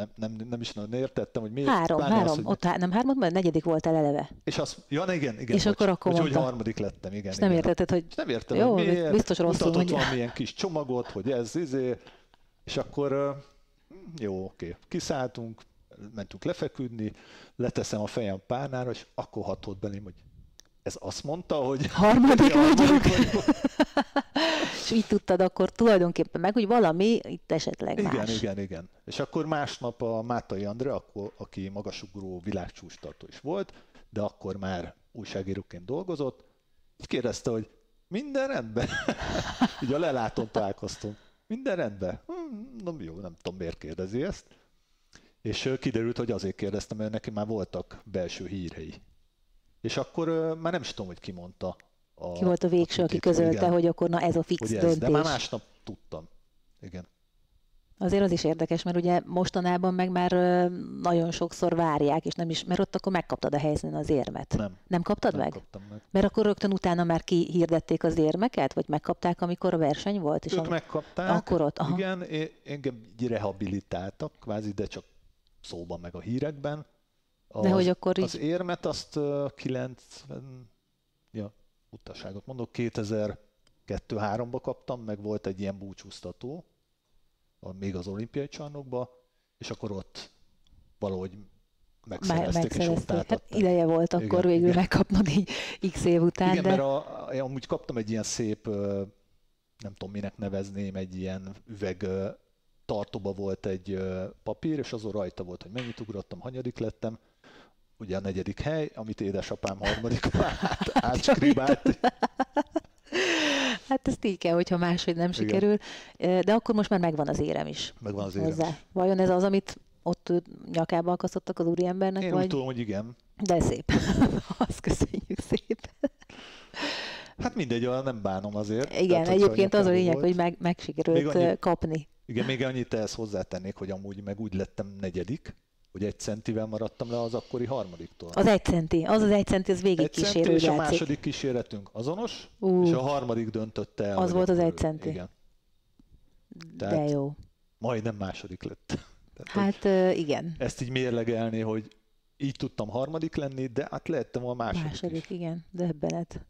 Speaker 2: nem is nagyon értettem, hogy miért.
Speaker 1: Három, nem hármat, mert negyedik voltál eleve.
Speaker 2: És azt, igen.
Speaker 1: És akkor mondta.
Speaker 2: Hogy harmadik lettem, igen.
Speaker 1: És nem értetted, hogy...
Speaker 2: Nem értem,
Speaker 1: jó,
Speaker 2: hogy miért.
Speaker 1: Biztos rosszul
Speaker 2: mutatott valamilyen kis csomagot, hogy ez, és akkor jó, oké. Kiszálltunk, mentünk lefeküdni, leteszem a fejem párnára, és akkor hatott belém, hogy ez azt mondta, hogy...
Speaker 1: Harmadik vagyok. És így tudtad akkor tulajdonképpen meg, hogy valami itt esetleg más.
Speaker 2: Igen. És akkor másnap a Mátai Andrea, aki magasugró világcsúcstartó is volt, de akkor már újságíróként dolgozott, így kérdezte, hogy minden rendben? Így a lelátón találkoztunk. Minden rendben? Jó, nem tudom, miért kérdezi ezt. És kiderült, hogy azért kérdeztem, mert neki már voltak belső hírei. És akkor már nem is tudom, hogy ki mondta.
Speaker 1: Ki volt a végső, aki közölte, hogy akkor na ez a fix döntés.
Speaker 2: De már másnap tudtam. Igen.
Speaker 1: Azért az is érdekes, mert ugye mostanában meg már nagyon sokszor várják, és nem is, mert ott akkor megkaptad a helyszínen az érmet.
Speaker 2: Nem.
Speaker 1: Nem kaptad
Speaker 2: Nem
Speaker 1: meg?
Speaker 2: kaptam meg.
Speaker 1: Mert akkor rögtön utána már kihirdették az érmeket, vagy megkapták, amikor a verseny volt? És
Speaker 2: Ők megkapták,
Speaker 1: akkor ott, aha.
Speaker 2: igen, engem így rehabilitáltak, kvázi, de csak szóban meg a hírekben.
Speaker 1: De hogy akkor így...
Speaker 2: Az érmet azt 90, utasságot mondok, 2002-3-ba kaptam, meg volt egy ilyen búcsúztató, még az olimpiai csarnokba, és akkor ott valahogy megszerezték és ott átadták.
Speaker 1: Hát ideje volt akkor igen, végül megkapnod így x év után.
Speaker 2: Igen, mert én amúgy kaptam egy ilyen szép, nem tudom minek nevezném, egy ilyen üveg tartóba volt egy papír, és azon rajta volt, hogy mennyit ugrottam, hanyadik lettem. Ugye a 4. hely, amit édesapám 3. átskribált.
Speaker 1: Hát ezt így kell, hogyha máshogy nem sikerül. De akkor most már megvan az érem is.
Speaker 2: Megvan az érem is.
Speaker 1: Vajon ez az, amit ott nyakába akasztottak az úriembernek?
Speaker 2: Én úgy tudom, hogy igen.
Speaker 1: De szép. Azt köszönjük szépen.
Speaker 2: Hát mindegy, nem bánom azért.
Speaker 1: Igen, tehát, egyébként az a lényeg, hogy megsikerült kapni.
Speaker 2: Igen, még annyit ehhez hozzátennék, hogy amúgy meg úgy lettem 4., hogy 1 centivel maradtam le az akkori 3.
Speaker 1: Az 1 centi, az 1 centi, az végig kísérő
Speaker 2: és a második kísérletünk azonos, és a 3. döntötte el.
Speaker 1: Az volt az 1 centi.
Speaker 2: Igen.
Speaker 1: De jó.
Speaker 2: Majdnem 2. lett.
Speaker 1: Tehát, hát igen.
Speaker 2: Ezt így mérlegelni, hogy így tudtam 3. lenni, de hát lehettem a második is.
Speaker 1: Igen, döbbenet.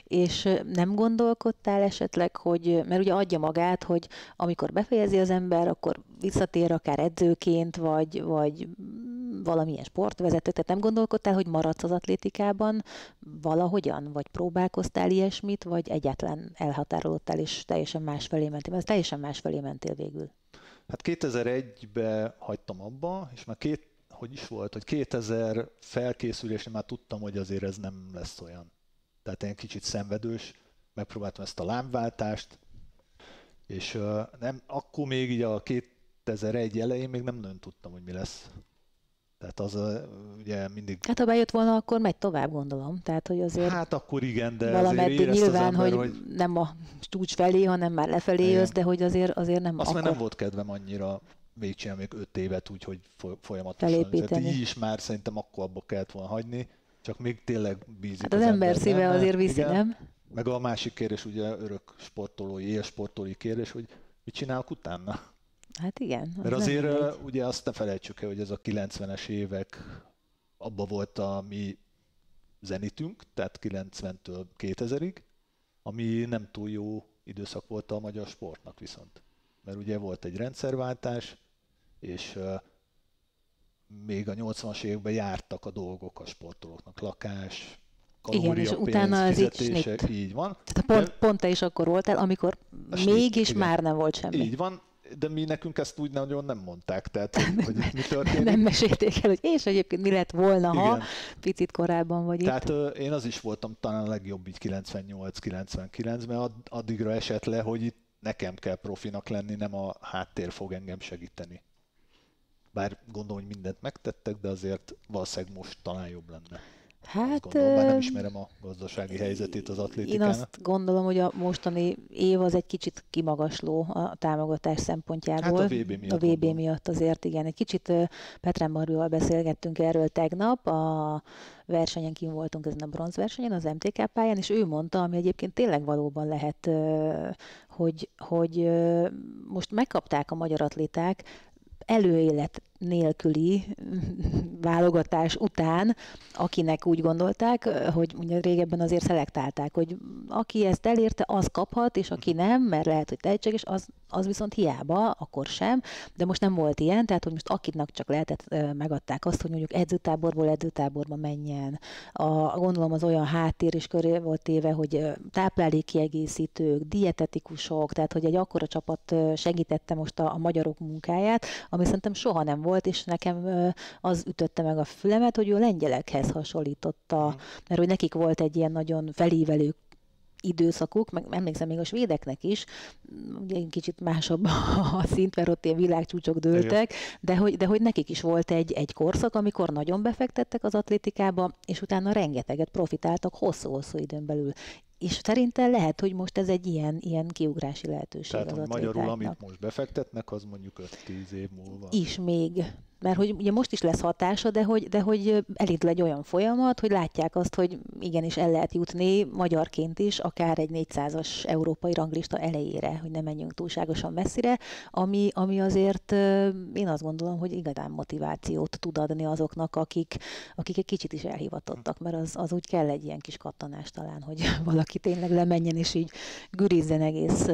Speaker 1: És nem gondolkodtál esetleg, hogy, mert ugye adja magát, hogy amikor befejezi az ember, akkor visszatér akár edzőként, vagy valamilyen sportvezető, tehát nem gondolkodtál, hogy maradsz az atlétikában valahogyan, vagy próbálkoztál ilyesmit, vagy egyáltalán elhatárolódtál, és teljesen másfelé mentél, mert teljesen másfelé mentél végül.
Speaker 2: Hát 2001-ben hagytam abba, és már hogy is volt, hogy 2000 felkészülésnél már tudtam, hogy azért ez nem lesz olyan. Tehát én kicsit szenvedős, megpróbáltam ezt a lábváltást, és nem, akkor még így a 2001 elején még nem nagyon tudtam, hogy mi lesz. Tehát az ugye mindig...
Speaker 1: Hát ha bejött volna, akkor megy tovább, gondolom. Tehát, hogy azért...
Speaker 2: Hát akkor igen, de
Speaker 1: valameddig
Speaker 2: azért
Speaker 1: nyilván,
Speaker 2: az ember,
Speaker 1: hogy nem a csúcs felé, hanem már lefelé jössz, de hogy azért nem
Speaker 2: azt
Speaker 1: akkor...
Speaker 2: már nem volt kedvem annyira végigcsinálni még 5 évet úgy, hogy folyamatosan. Tehát így is már szerintem akkor abba kellett volna hagyni, csak még tényleg bízik
Speaker 1: hát az ember szíve benne. Azért viszi, igen. Nem?
Speaker 2: Meg a másik kérdés, ugye örök sportolói, élsportolói kérdés, hogy mit csinálok utána?
Speaker 1: Hát igen.
Speaker 2: Mert azért ugye azt ne felejtsük el, hogy ez a 90-es évek, abban volt a mi zenitünk, tehát 90-től 2000-ig, ami nem túl jó időszak volt a magyar sportnak viszont. Mert ugye volt egy rendszerváltás, és még a 80-as években jártak a dolgok a sportolóknak, lakás, kalória,
Speaker 1: igen, és
Speaker 2: pénz,
Speaker 1: utána ez
Speaker 2: fizetések, így van.
Speaker 1: Tehát pont te is akkor voltál, amikor mégis már nem volt semmi.
Speaker 2: Így van, de mi nekünk ezt úgy nagyon nem mondták, tehát hogy mi történik.
Speaker 1: Nem mesélték el, hogy és egyébként mi lett volna, igen. Ha picit korábban vagy
Speaker 2: tehát itt. Én az is voltam talán a legjobb így 98-99-ben, addigra esett le, hogy itt nekem kell profinak lenni, nem a háttér fog engem segíteni. Bár gondolom, hogy mindent megtettek, de azért valószínűleg most talán jobb lenne.
Speaker 1: Hát,
Speaker 2: gondolom, bár nem ismerem a gazdasági helyzetét az atlétikának.
Speaker 1: Én azt gondolom, hogy a mostani év az egy kicsit kimagasló a támogatás szempontjából.
Speaker 2: Hát a VB miatt.
Speaker 1: A VB miatt azért, igen. Egy kicsit Petrán Barbival beszélgettünk erről tegnap, a versenyen kim voltunk ezen a bronzversenyen, az MTK pályán, és ő mondta, ami egyébként tényleg valóban lehet, hogy most megkapták a magyar atléták előélet nélküli válogatás után, akinek úgy gondolták, hogy ugye régebben azért szelektálták, hogy aki ezt elérte, az kaphat, és aki nem, mert lehet, hogy tehetséges, az viszont hiába, akkor sem, de most nem volt ilyen, tehát hogy most akinek csak lehetett, megadták azt, hogy mondjuk edzőtáborból edzőtáborba menjen. Gondolom az olyan háttér is köré volt téve, hogy táplálékkiegészítők, dietetikusok, tehát hogy egy akkora csapat segítette most a magyarok munkáját, ami szerintem soha nem volt, és nekem az ütötte meg a fülemet, hogy ő a lengyelekhez hasonlította, mert hogy nekik volt egy ilyen nagyon felívelő időszakuk, meg emlékszem még a svédeknek is, ugye kicsit másabb a szint, mert ott ilyen világcsúcsok dőltek, de hogy nekik is volt egy korszak, amikor nagyon befektettek az atlétikába, és utána rengeteget profitáltak hosszú-hosszú időn belül. És szerintem lehet, hogy most ez egy ilyen kiugrási lehetőség
Speaker 2: Tehát,
Speaker 1: az
Speaker 2: hogy magyarul,
Speaker 1: atlétáknak.
Speaker 2: amit most befektetnek, az mondjuk 5-10 év múlva.
Speaker 1: Is még. Mert hogy ugye most is lesz hatása, de hogy elindul egy olyan folyamat, hogy látják azt, hogy igenis el lehet jutni magyarként is, akár egy 400-as európai ranglista elejére, hogy ne menjünk túlságosan messzire, ami azért én azt gondolom, hogy igazán motivációt tud adni azoknak, akik egy kicsit is elhivatottak, mert az úgy kell egy ilyen kis kattanás talán, hogy valaki tényleg lemenjen és így gürizzen egész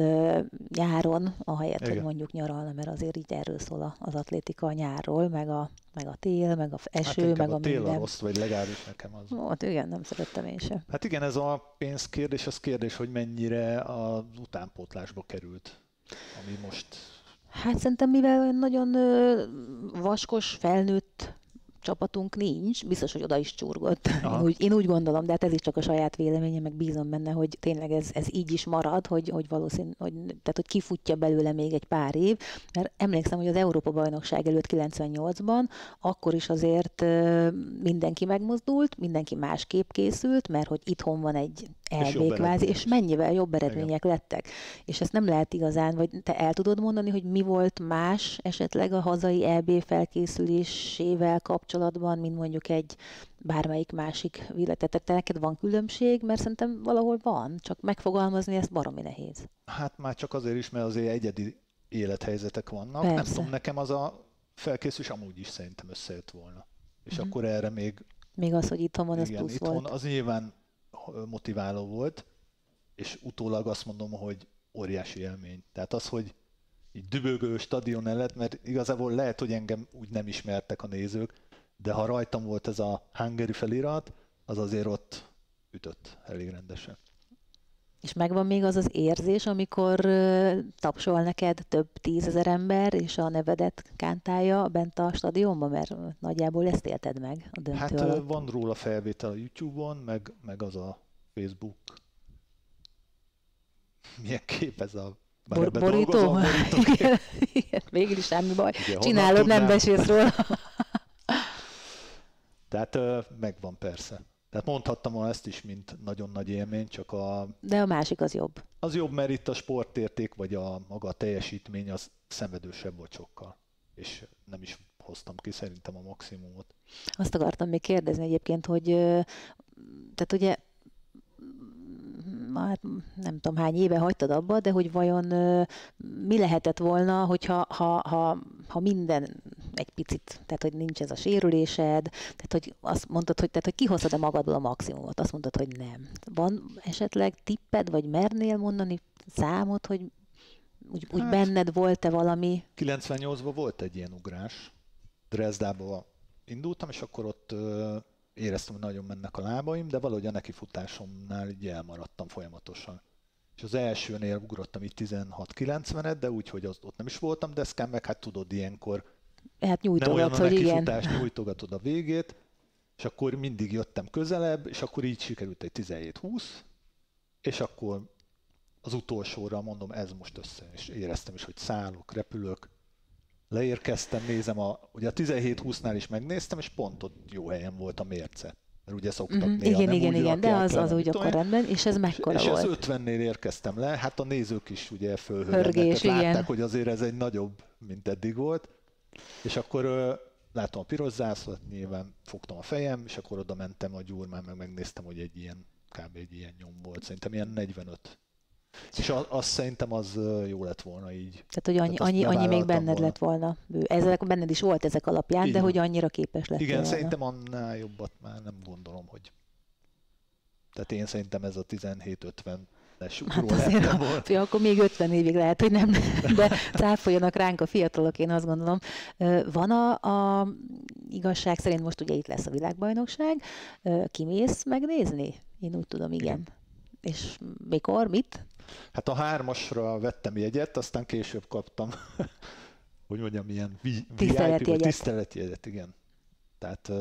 Speaker 1: nyáron, ahelyett,
Speaker 2: Igen.
Speaker 1: hogy mondjuk nyaralna, mert azért így erről szól az atlétika nyárról, meg a tél, meg a eső,
Speaker 2: hát
Speaker 1: meg a
Speaker 2: tél
Speaker 1: minden.
Speaker 2: a rossz, vagy legalábbis nekem az.
Speaker 1: Hát igen, nem szerettem én sem.
Speaker 2: Hát igen, ez a pénzkérdés, az kérdés, hogy mennyire az utánpótlásba került, ami most...
Speaker 1: Hát szerintem, mivel olyan nagyon vaskos, felnőtt csapatunk nincs, biztos, hogy oda is csurgott. Én úgy gondolom, de hát ez is csak a saját véleményem, meg bízom benne, hogy tényleg ez így is marad, hogy valószínű, tehát hogy kifutja belőle még egy pár év, mert emlékszem, hogy az Európa-bajnokság előtt 98-ban, akkor is azért mindenki megmozdult, mindenki másképp készült, mert hogy itthon van egy EB kvázi, és mennyivel jobb eredmények lettek. És ezt nem lehet igazán, vagy te el tudod mondani, hogy mi volt más esetleg a hazai EB felkészülésével kapcsolatban, mint mondjuk egy bármelyik másik világ. Te neked van különbség, mert szerintem valahol van, csak megfogalmazni ezt baromi nehéz.
Speaker 2: Hát már csak azért is, mert azért egyedi élethelyzetek vannak.
Speaker 1: Persze.
Speaker 2: Nem tudom, nekem az a felkészülés amúgy is szerintem összejött volna. És akkor erre még...
Speaker 1: Még az, hogy itthon van, ez
Speaker 2: igen,
Speaker 1: plusz
Speaker 2: itthon
Speaker 1: volt.
Speaker 2: Az nyilván motiváló volt, és utólag azt mondom, hogy óriási élmény. Tehát az, hogy így dübögő stadion előtt, mert igazából lehet, hogy engem úgy nem ismertek a nézők, de ha rajtam volt ez a Hungary felirat, az azért ott ütött elég rendesen.
Speaker 1: És megvan még az az érzés, amikor tapsol neked több 10 000 ember, és a nevedet kántálja bent a stadionban, mert nagyjából ezt élted meg a döntő
Speaker 2: Hát
Speaker 1: alatt.
Speaker 2: van róla felvétel a YouTube-on, meg az a Facebook. Milyen kép ez a...
Speaker 1: Borító? Igen, végül is semmi baj.
Speaker 2: Igen,
Speaker 1: csinálod, nem beszélsz róla.
Speaker 2: Tehát megvan persze. Tehát mondhattam volna ezt is, mint nagyon nagy élmény, csak
Speaker 1: De a másik az jobb.
Speaker 2: Az jobb, mert itt a sportérték, vagy maga a teljesítmény az szenvedősebb volt sokkal. És nem is hoztam ki szerintem a maximumot.
Speaker 1: Azt akartam még kérdezni egyébként, hogy tehát ugye már nem tudom hány éve hagytad abba, de hogy vajon mi lehetett volna, hogyha ha minden egy picit, tehát hogy nincs ez a sérülésed, tehát hogy azt mondtad, hogy kihoztad-e magadból a maximumot, azt mondtad, hogy nem. Van esetleg tipped, vagy mernél mondani számot, hogy úgy hát, benned volt-e valami?
Speaker 2: 98-ban volt egy ilyen ugrás. Dresdába indultam, és akkor ott éreztem, hogy nagyon mennek a lábaim, de valahogy a nekifutásomnál így elmaradtam folyamatosan. És az elsőnél ugrottam így 16-90-et, de úgy, hogy ott nem is voltam deszkán, meg hát tudod ilyenkor
Speaker 1: hát
Speaker 2: nem olyan a nekifutás,
Speaker 1: igen.
Speaker 2: nyújtogatod a végét, és akkor mindig jöttem közelebb, és akkor így sikerült egy 17-20, és akkor az utolsóra mondom, ez most össze, és éreztem is, hogy szállok, repülök, leérkeztem, nézem, ugye a 17-20-nál is megnéztem, és pont ott jó helyen volt a mérce. Mert ugye szoktak néha
Speaker 1: igen, de az úgy akkor rendben, és ez mekkora
Speaker 2: és
Speaker 1: volt?
Speaker 2: És az 50-nél érkeztem le, hát a nézők is ugye fölhörgnek, látták, hogy azért ez egy nagyobb, mint eddig volt, és akkor látom a piros zászlót, nyilván fogtam a fejem, és akkor oda mentem a gyurmán, meg megnéztem, hogy kb. Egy ilyen nyom volt, szerintem ilyen 45. És azt szerintem az jó lett volna így.
Speaker 1: Tehát, hogy annyi még benned lett volna. Benned is volt ezek alapján, de hogy annyira képes lett
Speaker 2: igen,
Speaker 1: volna.
Speaker 2: szerintem annál jobbat már nem gondolom, hogy... Tehát én szerintem ez a 17-50-es ugró lettem volna.
Speaker 1: Akkor még 50 évig lehet, hogy nem, de cáfoljanak ránk a fiatalok, én azt gondolom. Van a igazság szerint most ugye itt lesz a világbajnokság, kimész megnézni? Én úgy tudom, igen. És mikor, mit?
Speaker 2: Hát a 3-asra vettem jegyet, aztán később kaptam, hogy mondjam, ilyen tiszteletjegyet, igen. Tehát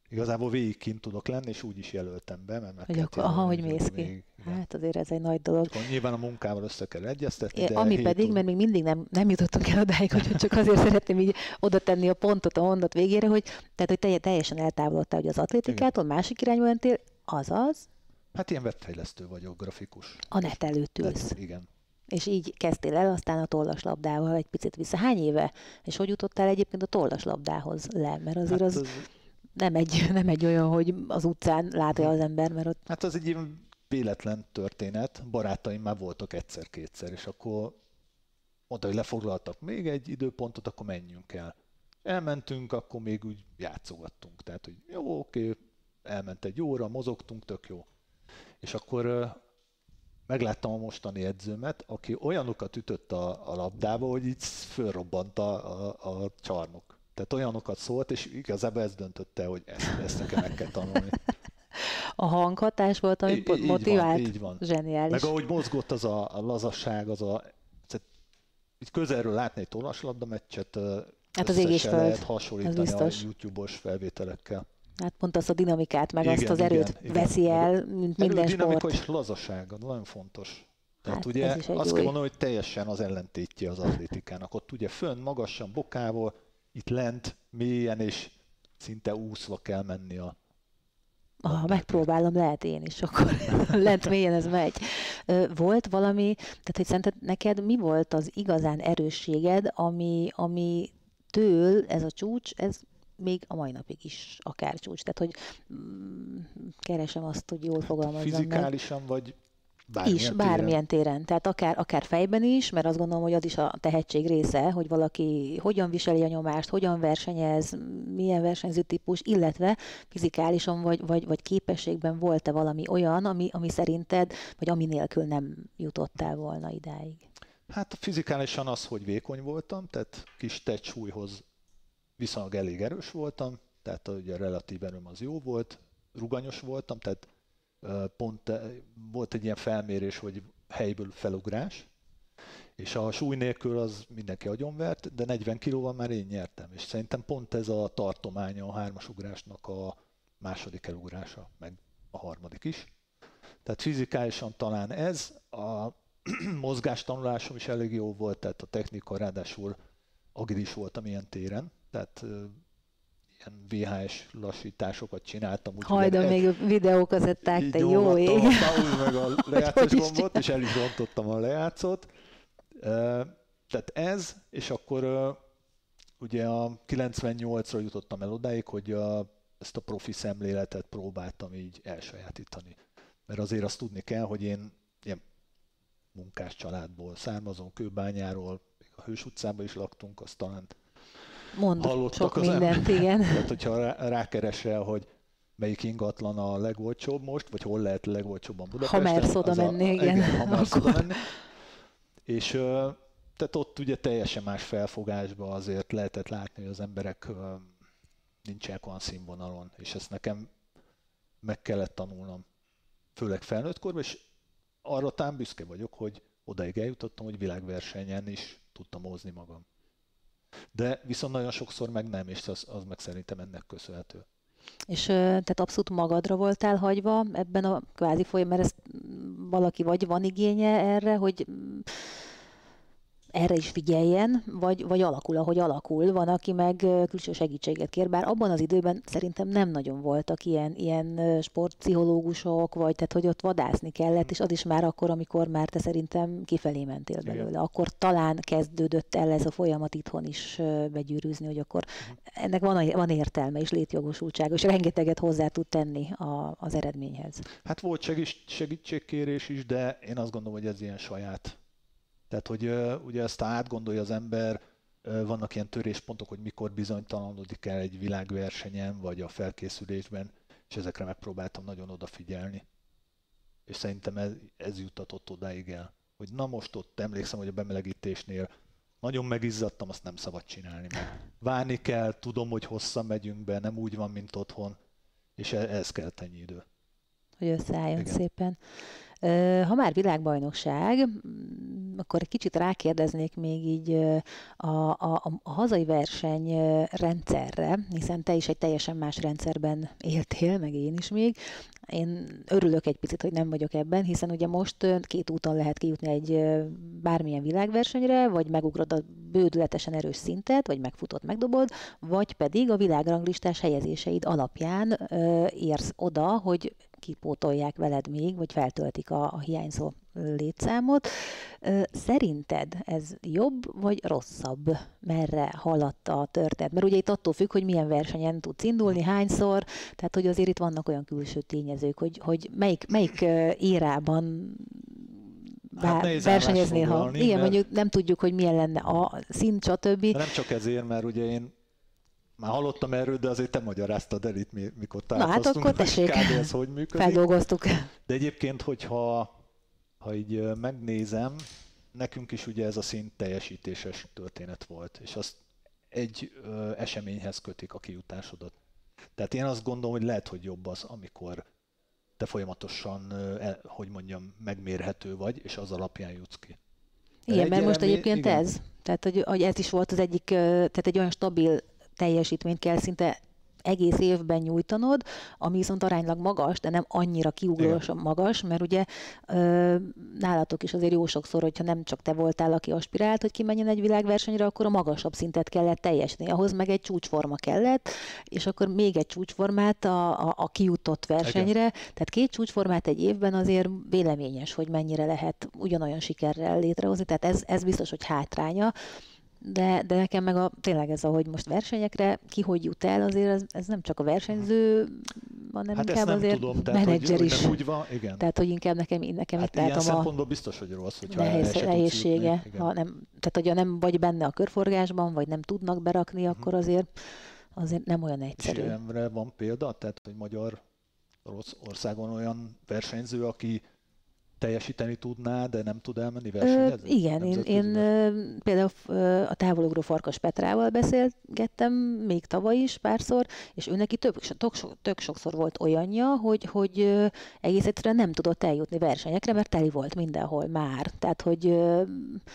Speaker 2: igazából végig kint tudok lenni, és úgy is jelöltem be, mert meg
Speaker 1: hogy
Speaker 2: kell
Speaker 1: akkor, hogy mész ki. Hát azért ez egy nagy dolog.
Speaker 2: Akkor nyilván a munkával össze kell egyeztetni, de
Speaker 1: ami pedig, mert még mindig nem jutottunk el odáig, hogy csak azért szeretném így oda tenni a pontot a mondat végére, hogy, tehát, hogy teljesen eltávolodtál, hogy az atlétikától, másik irányba mentél, azaz,
Speaker 2: Hát ilyen webfejlesztő vagyok, grafikus.
Speaker 1: A net előtt ülsz.
Speaker 2: Igen.
Speaker 1: És így kezdtél el, aztán a tollaslabdával egy picit vissza. Hány éve? És hogy jutottál egyébként a tollaslabdához le? Mert azért
Speaker 2: Hát
Speaker 1: az nem egy olyan, hogy az utcán látja az ember, mert ott...
Speaker 2: Hát az egy ilyen véletlen történet. Barátaim már voltak egyszer-kétszer, és akkor mondta, hogy lefoglaltak még egy időpontot, akkor menjünk el. Elmentünk, akkor még úgy játszogattunk. Tehát, hogy jó, oké, elment egy óra, mozogtunk, tök jó. És akkor megláttam a mostani edzőmet, aki olyanokat ütött a labdába, hogy így fölrobbant a csarnok. Tehát olyanokat szólt, és igazából ez döntötte, hogy ezt nekem meg kell tanulni.
Speaker 1: A hanghatás volt, ami motivált?
Speaker 2: Így van.
Speaker 1: Zseniális.
Speaker 2: Meg ahogy mozgott az a lazasság, így közelről látni egy tollaslabda meccset,
Speaker 1: hát az ég és föld.
Speaker 2: Lehet hasonlítani a YouTube-os felvételekkel.
Speaker 1: Hát pont azt a dinamikát, meg azt az erőt veszi el, mint minden sport.
Speaker 2: Dinamika és lazaság, nagyon fontos. Tehát
Speaker 1: hát
Speaker 2: ugye azt kell mondani, hogy teljesen az ellentétje az atlétikának. Ott ugye fönn, magasan, bokával, itt lent, mélyen és szinte úszva kell menni a...
Speaker 1: Ha megpróbálom, lehet én is, akkor lent mélyen ez megy. Volt valami, tehát hogy szerinted neked mi volt az igazán erősséged, ami től ez a csúcs, ez még a mai napig is akár csúcs. Tehát, hogy keresem azt, hogy jól fogalmazzam
Speaker 2: fizikálisan
Speaker 1: meg.
Speaker 2: Vagy
Speaker 1: bármilyen téren. Tehát akár fejben is, mert azt gondolom, hogy az is a tehetség része, hogy valaki hogyan viseli a nyomást, hogyan versenyez, milyen versenyző típus, illetve fizikálisan vagy képességben volt-e valami olyan, ami szerinted, vagy ami nélkül nem jutottál volna idáig?
Speaker 2: Hát fizikálisan az, hogy vékony voltam, tehát kis tettsúlyhoz viszonylag elég erős voltam, tehát ugye a relatív erőm az jó volt, ruganyos voltam, tehát pont volt egy ilyen felmérés, hogy helyből felugrás, és a súly nélkül az mindenki agyonvert, de 40 kilóval már én nyertem, és szerintem pont ez a tartománya a hármasugrásnak a második elugrása, meg a harmadik is. Tehát fizikálisan talán ez, a mozgástanulásom is elég jó volt, tehát a technika, ráadásul agilis voltam ilyen téren, tehát ilyen VHS lassításokat csináltam.
Speaker 1: Hajdan még a videókazetták, te jó ég!
Speaker 2: Így meg a lejátszós gombot, és el is rontottam a lejátszót. Tehát ez, és akkor ugye a 98-ra jutottam el odáig, hogy ezt a profi szemléletet próbáltam így elsajátítani. Mert azért azt tudni kell, hogy én ilyen munkás családból származom, Kőbányáról, még a Hős utcában is laktunk, azt talán
Speaker 1: mondok sok mindent, igen.
Speaker 2: Tehát, hogyha rákeresel, hogy melyik ingatlan a legolcsóbb most, vagy hol lehet legolcsóbban Budapesten.
Speaker 1: Ha mersz oda menni, igen.
Speaker 2: Ha mersz oda menni. És tehát ott ugye teljesen más felfogásban azért lehetett látni, hogy az emberek nincsenek olyan színvonalon, és ezt nekem meg kellett tanulnom, főleg felnőtt korban, és arra talán büszke vagyok, hogy odaig eljutottam, hogy világversenyen is tudtam hozni magam. De viszont nagyon sokszor meg nem, és az meg szerintem ennek köszönhető.
Speaker 1: És tehát abszolút magadra voltál hagyva ebben a kvázi folyamban, mert ezt valaki vagy van igénye erre, hogy erre is figyeljen, vagy alakul, ahogy alakul. Van, aki meg külső segítséget kér, bár abban az időben szerintem nem nagyon voltak ilyen sportpszichológusok, vagy tehát, hogy ott vadászni kellett, és az is már akkor, amikor már te szerintem kifelé mentél belőle. Igen. Akkor talán kezdődött el ez a folyamat itthon is begyűrűzni, hogy akkor ennek van értelme és létjogosultsága, és rengeteget hozzá tud tenni az eredményhez.
Speaker 2: Hát volt segítségkérés is, de én azt gondolom, hogy ez ilyen saját. Tehát, hogy ugye ezt átgondolja az ember, vannak ilyen töréspontok, hogy mikor bizonytalanodik el egy világversenyen, vagy a felkészülésben, és ezekre megpróbáltam nagyon odafigyelni. És szerintem ez juttatott odáig el. Hogy na most ott emlékszem, hogy a bemelegítésnél nagyon megizzadtam, azt nem szabad csinálni meg. Várni kell, tudom, hogy hosszan megyünk be, nem úgy van, mint otthon, és ez kell ennyi idő.
Speaker 1: Hogy összeálljon szépen. Ha már világbajnokság, akkor egy kicsit rákérdeznék még így a hazai versenyrendszerre, hiszen te is egy teljesen más rendszerben éltél, meg én is még. Én örülök egy picit, hogy nem vagyok ebben, hiszen ugye most 2 úton lehet kijutni egy bármilyen világversenyre, vagy megugrod a bődületesen erős szintet, vagy megfutod, megdobod, vagy pedig a világranglistás helyezéseid alapján érsz oda, hogy kipótolják veled még, vagy feltöltik a hiányzó létszámot. Szerinted ez jobb, vagy rosszabb? Merre haladt a történet? Mert ugye itt attól függ, hogy milyen versenyen tudsz indulni, hányszor, tehát hogy azért itt vannak olyan külső tényezők, hogy melyik érában versenyeznél, ha... Igen, mondjuk nem tudjuk, hogy milyen lenne a szint, stb.
Speaker 2: Nem csak ezért, mert ugye én már hallottam erről, de azért te magyaráztad el itt, mikor találkoztunk.
Speaker 1: Na hát akkor tessék,
Speaker 2: ez hogy működik.
Speaker 1: Feldolgoztuk.
Speaker 2: De egyébként, hogyha így megnézem, nekünk is ugye ez a szint teljesítéses történet volt, és azt egy eseményhez kötik a kijutásodat. Tehát én azt gondolom, hogy lehet, hogy jobb az, amikor te folyamatosan, hogy mondjam, megmérhető vagy, és az alapján jutsz ki.
Speaker 1: Igen, mert most egyébként igen. Ez, tehát hogy ez is volt az egyik, tehát egy olyan stabil teljesítményt kell szinte egész évben nyújtanod, ami viszont aránylag magas, de nem annyira kiugrósan magas, mert ugye nálatok is azért jó sokszor, hogyha nem csak te voltál, aki aspirált, hogy kimenjen egy világversenyre, akkor a magasabb szintet kellett teljesíteni. Ahhoz meg egy csúcsforma kellett, és akkor még egy csúcsformát a kijutott versenyre. Igen. Tehát 2 csúcsformát egy évben azért véleményes, hogy mennyire lehet ugyanolyan sikerrel létrehozni. Tehát ez biztos, hogy hátránya. De nekem meg tényleg ez, ahogy most versenyekre ki hogy jut el, azért ez nem csak a versenyző, hanem
Speaker 2: hát
Speaker 1: inkább azért
Speaker 2: tudom, tehát,
Speaker 1: menedzser is.
Speaker 2: Úgy van, igen.
Speaker 1: Tehát, hogy inkább nekem
Speaker 2: hát ilyen szempontból biztos, hogy rossz, hogyha
Speaker 1: nehézsége. Tehát, hogyha nem vagy benne a körforgásban, vagy nem tudnak berakni, akkor azért nem olyan egyszerű.
Speaker 2: És ilyenre van példa? Tehát, hogy Magyarországon olyan versenyző, aki teljesíteni tudná, de nem tud elmenni versenyezni?
Speaker 1: Igen, én például a távolugró Farkas Petrával beszélgettem még tavaly is párszor, és ő neki tök sokszor volt olyanja, hogy egész egyszerűen nem tudott eljutni versenyekre, mert teli volt mindenhol már. Tehát, hogy...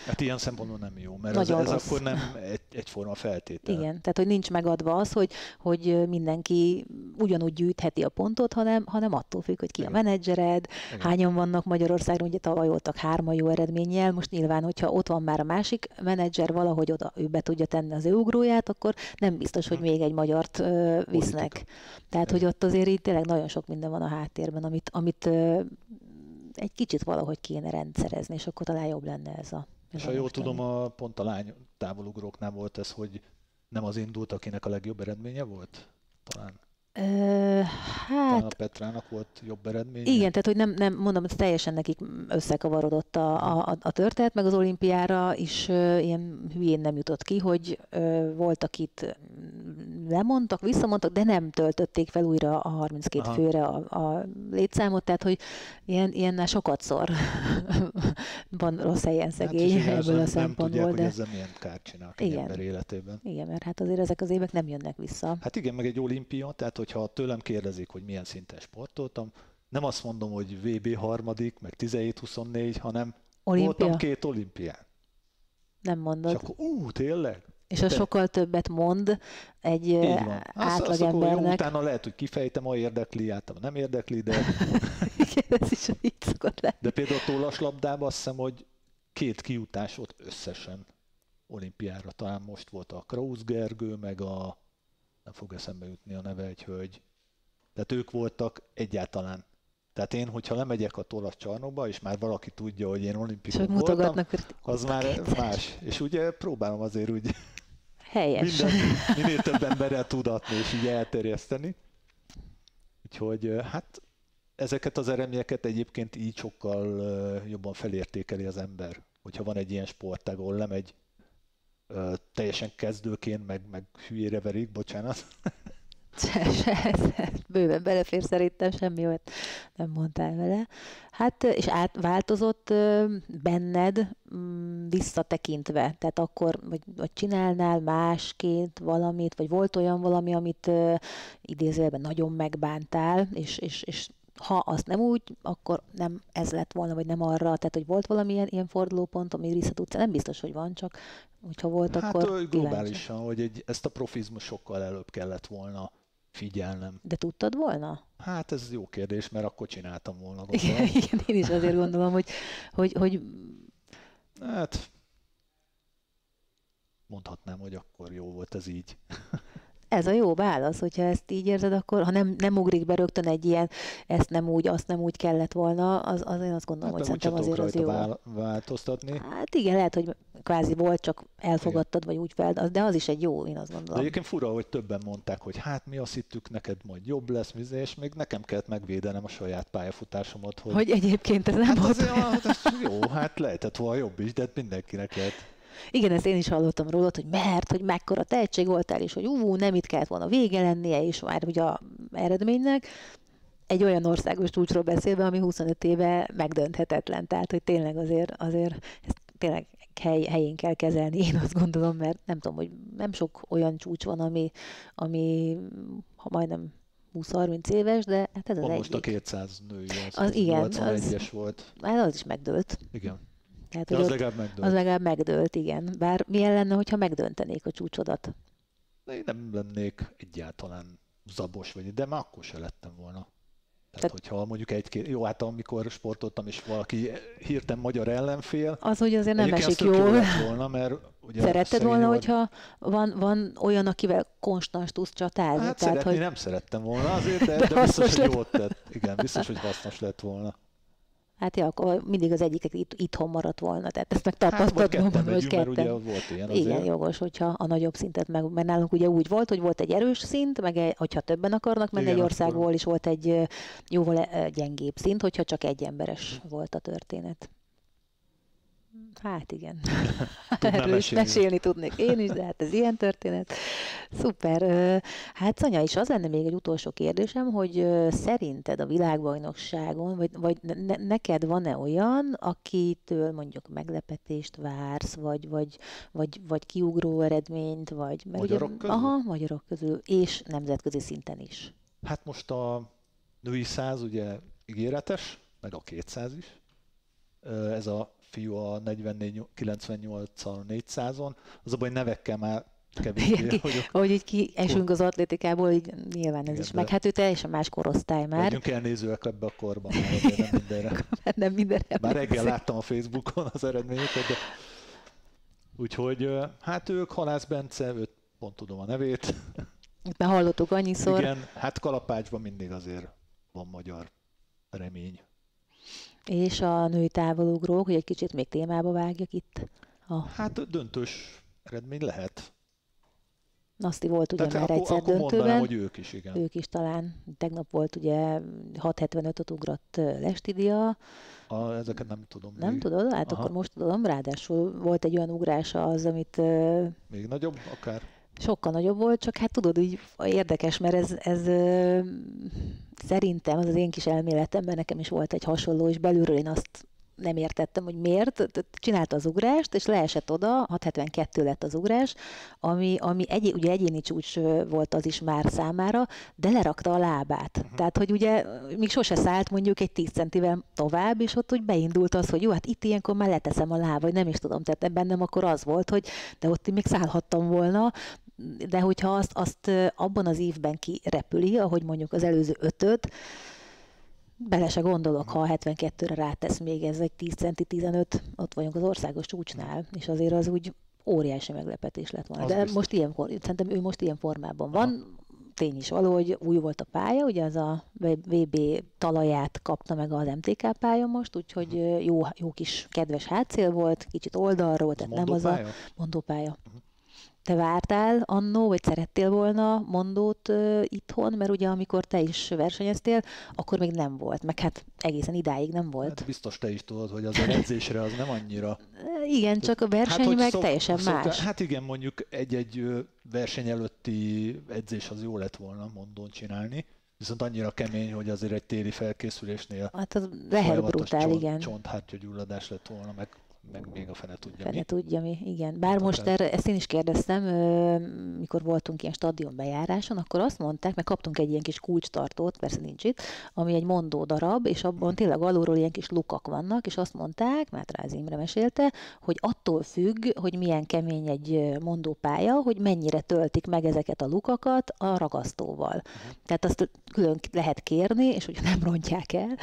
Speaker 2: Hát ilyen szempontból nem jó, mert ez akkor nem egyforma feltétel.
Speaker 1: Igen, tehát, hogy nincs megadva az, hogy mindenki ugyanúgy gyűjtheti a pontot, hanem attól függ, hogy ki a menedzsered, hányan vannak Magyarországon, ugye tavaly voltak 3 jó eredménnyel, most nyilván, hogyha ott van már a másik menedzser, valahogy oda ő be tudja tenni az ő ugróját, akkor nem biztos, hogy még egy magyart visznek. Politika. Tehát, hogy ott azért így tényleg nagyon sok minden van a háttérben, amit egy kicsit valahogy kéne rendszerezni, és akkor talán jobb lenne ez a...
Speaker 2: És ha jól tudom, pont a lány távolugróknál volt ez, hogy nem az indult, akinek a legjobb eredménye volt? Talán.
Speaker 1: Hát...
Speaker 2: A Petrának volt jobb eredmény.
Speaker 1: Igen, tehát hogy nem mondom, hogy teljesen nekik összekavarodott a történet, meg az olimpiára is ilyen hülyén nem jutott ki, hogy voltak itt lemondtak, visszamondtak, de nem töltötték fel újra a 32 főre a létszámot, tehát hogy ilyen sokatszor van rossz helyen szegény ebből a szempontból.
Speaker 2: Nem tudják, hogy ezzel milyen kárt csinál egy ember életében.
Speaker 1: Igen, mert hát azért ezek az évek nem jönnek vissza.
Speaker 2: Hát igen, meg egy olimpia, tehát hogyha tőlem kérdezik, hogy milyen szinten sportoltam, nem azt mondom, hogy VB harmadik, meg 17-24, hanem voltam 2 olimpián.
Speaker 1: Nem mondod. És
Speaker 2: akkor tényleg?
Speaker 1: És az sokkal többet mond egy átlagembernek.
Speaker 2: Jó, utána lehet, hogy kifejtem, ha érdekli, általában nem érdekli, de...
Speaker 1: Igen, ez is így szokott lenni.
Speaker 2: De például a tollaslabdában azt hiszem, hogy 2 kijutás volt összesen olimpiára. Talán most volt a Krausz Gergő, meg nem fog eszembe jutni a neve, egy hölgy. Tehát ők voltak egyáltalán. Tehát én, hogyha lemegyek a tollascsarnokba, és már valaki tudja, hogy én olimpikon voltam, az már más. És ugye próbálom azért úgy minél több emberrel tudatni, és így elterjeszteni. Úgyhogy hát ezeket az eredményeket egyébként így sokkal jobban felértékeli az ember. Hogyha van egy ilyen sportág, ahol lemegy teljesen kezdőként, meg hülyére verik, bocsánat.
Speaker 1: Bőven belefér szerintem, semmi olyat nem mondtál vele. Hát, és változott benned visszatekintve, tehát akkor, vagy csinálnál másként valamit, vagy volt olyan valami, amit idézőjelben nagyon megbántál, és ha azt nem úgy, akkor nem ez lett volna, vagy nem arra, tehát hogy volt valamilyen ilyen fordulópont, ami vissza tudsz, nem biztos, hogy van, csak hogyha volt,
Speaker 2: hát,
Speaker 1: akkor
Speaker 2: Hát globálisan, hogy ezt a profizmus sokkal előbb kellett volna figyelnem.
Speaker 1: De tudtad volna?
Speaker 2: Hát ez jó kérdés, mert akkor csináltam volna.
Speaker 1: Igen, én is azért gondolom, hogy...
Speaker 2: Hát mondhatnám, hogy akkor jó volt ez így.
Speaker 1: ez a jó válasz, hogyha ezt így érzed, akkor ha nem ugrik be rögtön egy ilyen, ezt nem úgy, azt nem úgy kellett volna, az én azt gondolom, hogy szerintem azért az jó.
Speaker 2: Változtatni.
Speaker 1: Hát igen, lehet, hogy kvázi volt, csak elfogadtad, vagy úgy fel, de az is egy jó, én azt gondolom.
Speaker 2: De egyébként fura, hogy többen mondták, hogy hát mi azt hittük, neked majd jobb lesz, és még nekem kellett megvédenem a saját pályafutásomat.
Speaker 1: Hogy egyébként ez nem
Speaker 2: hát
Speaker 1: volt.
Speaker 2: Jó, hát lehetett volna jobb is, de mindenkinek lehet.
Speaker 1: Igen, ezt én is hallottam rólad, hogy mekkora tehetség voltál, és hogy nem itt kellett volna vége lennie, és már ugye a eredménynek. Egy olyan országos csúcsról beszélve, ami 25 éve megdönthetetlen. Tehát, hogy tényleg azért ezt tényleg helyén kell kezelni, én azt gondolom, mert nem tudom, hogy nem sok olyan csúcs van, ami ha majdnem 20-30 éves, de hát ez az egyik.
Speaker 2: Most a 200 női
Speaker 1: az igen,
Speaker 2: 81-es volt.
Speaker 1: Hát az is megdőlt.
Speaker 2: Igen.
Speaker 1: Tehát,
Speaker 2: az legalább megdőlt.
Speaker 1: Az legalább megdőlt, igen. Bár milyen lenne, hogyha megdöntenék a csúcsodat?
Speaker 2: De én nem lennék egyáltalán zabos vagy, de már akkor se lettem volna. Tehát, hogyha mondjuk jó, hát amikor sportoltam, és valaki hirtelen magyar ellenfél,
Speaker 1: az, hogy azért nem esik jól.
Speaker 2: Volna, mert ugye
Speaker 1: szeretted volna, hogyha van olyan, akivel konstans tudsz csatálni?
Speaker 2: Hát
Speaker 1: tehát,
Speaker 2: szeretni
Speaker 1: hogy...
Speaker 2: nem szerettem volna azért, de biztos, hogy jót tett. Igen, biztos, hogy hasznos lett volna.
Speaker 1: Hát ja, akkor mindig az egyik itthon maradt volna, tehát ezt meg tapasztaltam,
Speaker 2: hogy ketten. Ugye volt ilyen azért.
Speaker 1: Igen, jogos, hogyha a nagyobb szintet mert nálunk ugye úgy volt, hogy volt egy erős szint, meg hogyha többen akarnak menni egy országból, is volt egy jóval gyengébb szint, hogyha csak egy emberes volt a történet. Hát igen. Erről is mesélni tudnék én is, de hát ez ilyen történet. Szuper. Hát Szanya, is az lenne még egy utolsó kérdésem, hogy szerinted a világbajnokságon, vagy neked van-e olyan, akitől mondjuk meglepetést vársz, vagy kiugró eredményt, vagy...
Speaker 2: Magyarok közül?
Speaker 1: Aha, magyarok közül, és nemzetközi szinten is.
Speaker 2: Hát most a női 100 ugye ígéretes, meg a 200 is. Ez a fiú a 94-98-al 400-on. Az a baj, nevekkel már kevésbé vagyok.
Speaker 1: Ahogy így kiesünk az atlétikából, így nyilván ez is meg. Hát ő teljesen más korosztály már.
Speaker 2: Legyünk elnézőek ebbe a korban, nem mindenre.
Speaker 1: Nem mindenre.
Speaker 2: Bár reggel láttam a Facebookon az eredményeket, de... Úgyhogy hát ők, Halász Bence, őt pont tudom a nevét.
Speaker 1: Már hallottuk annyiszor.
Speaker 2: Igen, hát kalapácsban mindig azért van magyar remény.
Speaker 1: És a női távolugrók, hogy egy kicsit még témába vágjak itt.
Speaker 2: Hát döntős eredmény lehet.
Speaker 1: Naszti volt ugye
Speaker 2: tehát
Speaker 1: már egyszer
Speaker 2: akkor
Speaker 1: döntőben.
Speaker 2: Mondanám, hogy ők is, igen.
Speaker 1: Ők is talán. Tegnap volt ugye 6.75-öt ugrott Lestidia.
Speaker 2: Ezeket nem tudom.
Speaker 1: Nem tudod? Hát aha. Akkor most tudom. Ráadásul volt egy olyan ugrása az, amit...
Speaker 2: Még nagyobb akár?
Speaker 1: Sokkal nagyobb volt, csak hát tudod, így érdekes, mert ez szerintem, az én kis elméletemben nekem is volt egy hasonló, és belülről én azt nem értettem, hogy miért. Csinálta az ugrást, és leesett oda, 6.72 lett az ugrás, ami ugye egyéni csúcs volt az is már számára, de lerakta a lábát. Tehát, hogy ugye még sose szállt mondjuk egy 10 centivel tovább, és ott úgy beindult az, hogy jó, hát itt ilyenkor már leteszem a láb, vagy nem is tudom, tehát bennem akkor az volt, hogy de ott még szállhattam volna, de hogyha azt abban az évben kirepüli, ahogy mondjuk az előző 5-öt, bele se gondolok, ha a 72-re rátesz még ez egy 10 centi 15, ott vagyunk az országos csúcsnál, és azért az úgy óriási meglepetés lett volna. De biztos. Szerintem ő most ilyen formában van. Aha. Tény is való, hogy új volt a pálya, ugye az a VB talaját kapta meg az MTK pálya most, úgyhogy jó kis kedves hátszél volt, kicsit oldalról, tehát nem az a mondópálya. Te vártál annó, vagy szerettél volna mondót itthon, mert ugye amikor te is versenyeztél, akkor még nem volt, meg hát egészen idáig nem volt.
Speaker 2: Hát biztos te is tudod, hogy az edzésre az nem annyira...
Speaker 1: Igen, csak a verseny meg teljesen más.
Speaker 2: Hát igen, mondjuk egy verseny előtti edzés az jó lett volna mondón csinálni, viszont annyira kemény, hogy azért egy téli felkészülésnél
Speaker 1: hát az lehet brutál, igen.
Speaker 2: Csonthártyagyulladás lett volna, meg még a fene tudja
Speaker 1: mi. Tudja mi, igen. Bár most ezt én is kérdeztem, mikor voltunk ilyen stadion bejáráson, akkor azt mondták, meg kaptunk egy ilyen kis kulcstartót, persze nincs itt, ami egy mondó darab, és abban tényleg alulról ilyen kis lukak vannak, és azt mondták, Mátráz Imre mesélte, hogy attól függ, hogy milyen kemény egy mondópálya, hogy mennyire töltik meg ezeket a lukakat a ragasztóval. Tehát azt külön lehet kérni, és hogyha nem rontják el,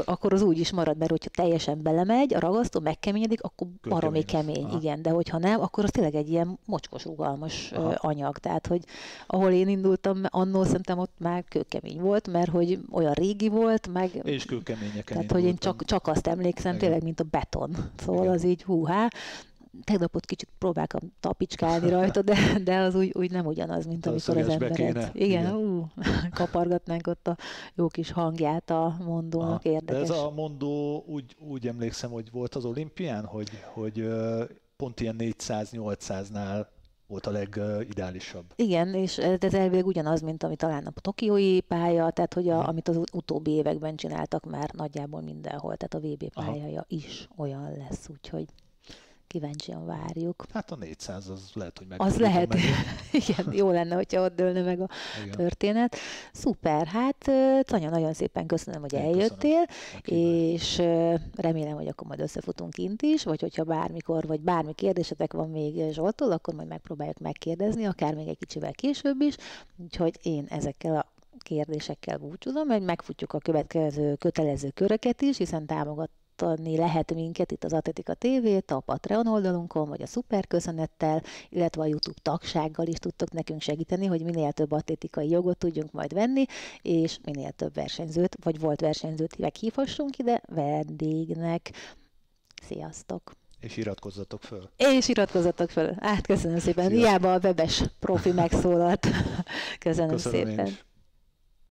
Speaker 1: akkor az úgy is marad, mert hogyha teljesen belemegy, a ragasztó megkeményedik, működik, akkor baromi kemény,
Speaker 2: Aha.
Speaker 1: igen, de hogyha nem, akkor az tényleg egy ilyen mocskos, rugalmas
Speaker 2: Aha.
Speaker 1: anyag. Tehát, hogy ahol én indultam, annól szerintem ott már kőkemény volt, mert hogy olyan régi volt, meg...
Speaker 2: És kőkeményeken
Speaker 1: Tehát, hogy én csak azt emlékszem,
Speaker 2: igen.
Speaker 1: tényleg, mint a beton. Szóval
Speaker 2: Igen.
Speaker 1: az így húhá. Tegnap ott kicsit próbáltam tapicskálni rajta, de az úgy nem ugyanaz, mint
Speaker 2: A
Speaker 1: amikor az
Speaker 2: szögesbe
Speaker 1: emberet...
Speaker 2: kéne.
Speaker 1: Igen, kapargatnánk ott a jó kis hangját a mondónak,
Speaker 2: Aha.
Speaker 1: érdekes.
Speaker 2: De ez a mondó, úgy emlékszem, hogy volt az olimpián, hogy pont ilyen 400-800-nál volt a legideálisabb.
Speaker 1: Igen, és ez elvileg ugyanaz, mint ami talán a tokiói pálya, tehát hogy amit az utóbbi években csináltak már nagyjából mindenhol, tehát a VB pályája is olyan lesz, úgyhogy kíváncsian várjuk.
Speaker 2: Hát a 400 az lehet, hogy meg.
Speaker 1: Az lehet. Igen, jó lenne, hogyha ott dőlne meg a történet. Szuper, hát Tanya, nagyon szépen köszönöm, hogy eljöttél, és remélem, hogy akkor majd összefutunk kint is, vagy hogyha bármikor, vagy bármi kérdésetek van még Zsolttól, akkor majd megpróbáljuk megkérdezni, akár még egy kicsivel később is, úgyhogy én ezekkel a kérdésekkel búcsúzom, hogy megfutjuk a következő kötelező köröket is, hiszen támogatni lehet minket itt az Atletika TV-t, a Patreon oldalunkon, vagy a szuperköszönettel, illetve a YouTube tagsággal is tudtok nekünk segíteni, hogy minél több atlétikai jogot tudjunk majd venni, és minél több versenyzőt, vagy volt versenyzőt meghívhassunk ide vendégnek. Sziasztok!
Speaker 2: És iratkozzatok föl.
Speaker 1: És iratkozzatok föl. Köszönöm szépen. Hiába a webes profi megszólalt. Köszönöm szépen.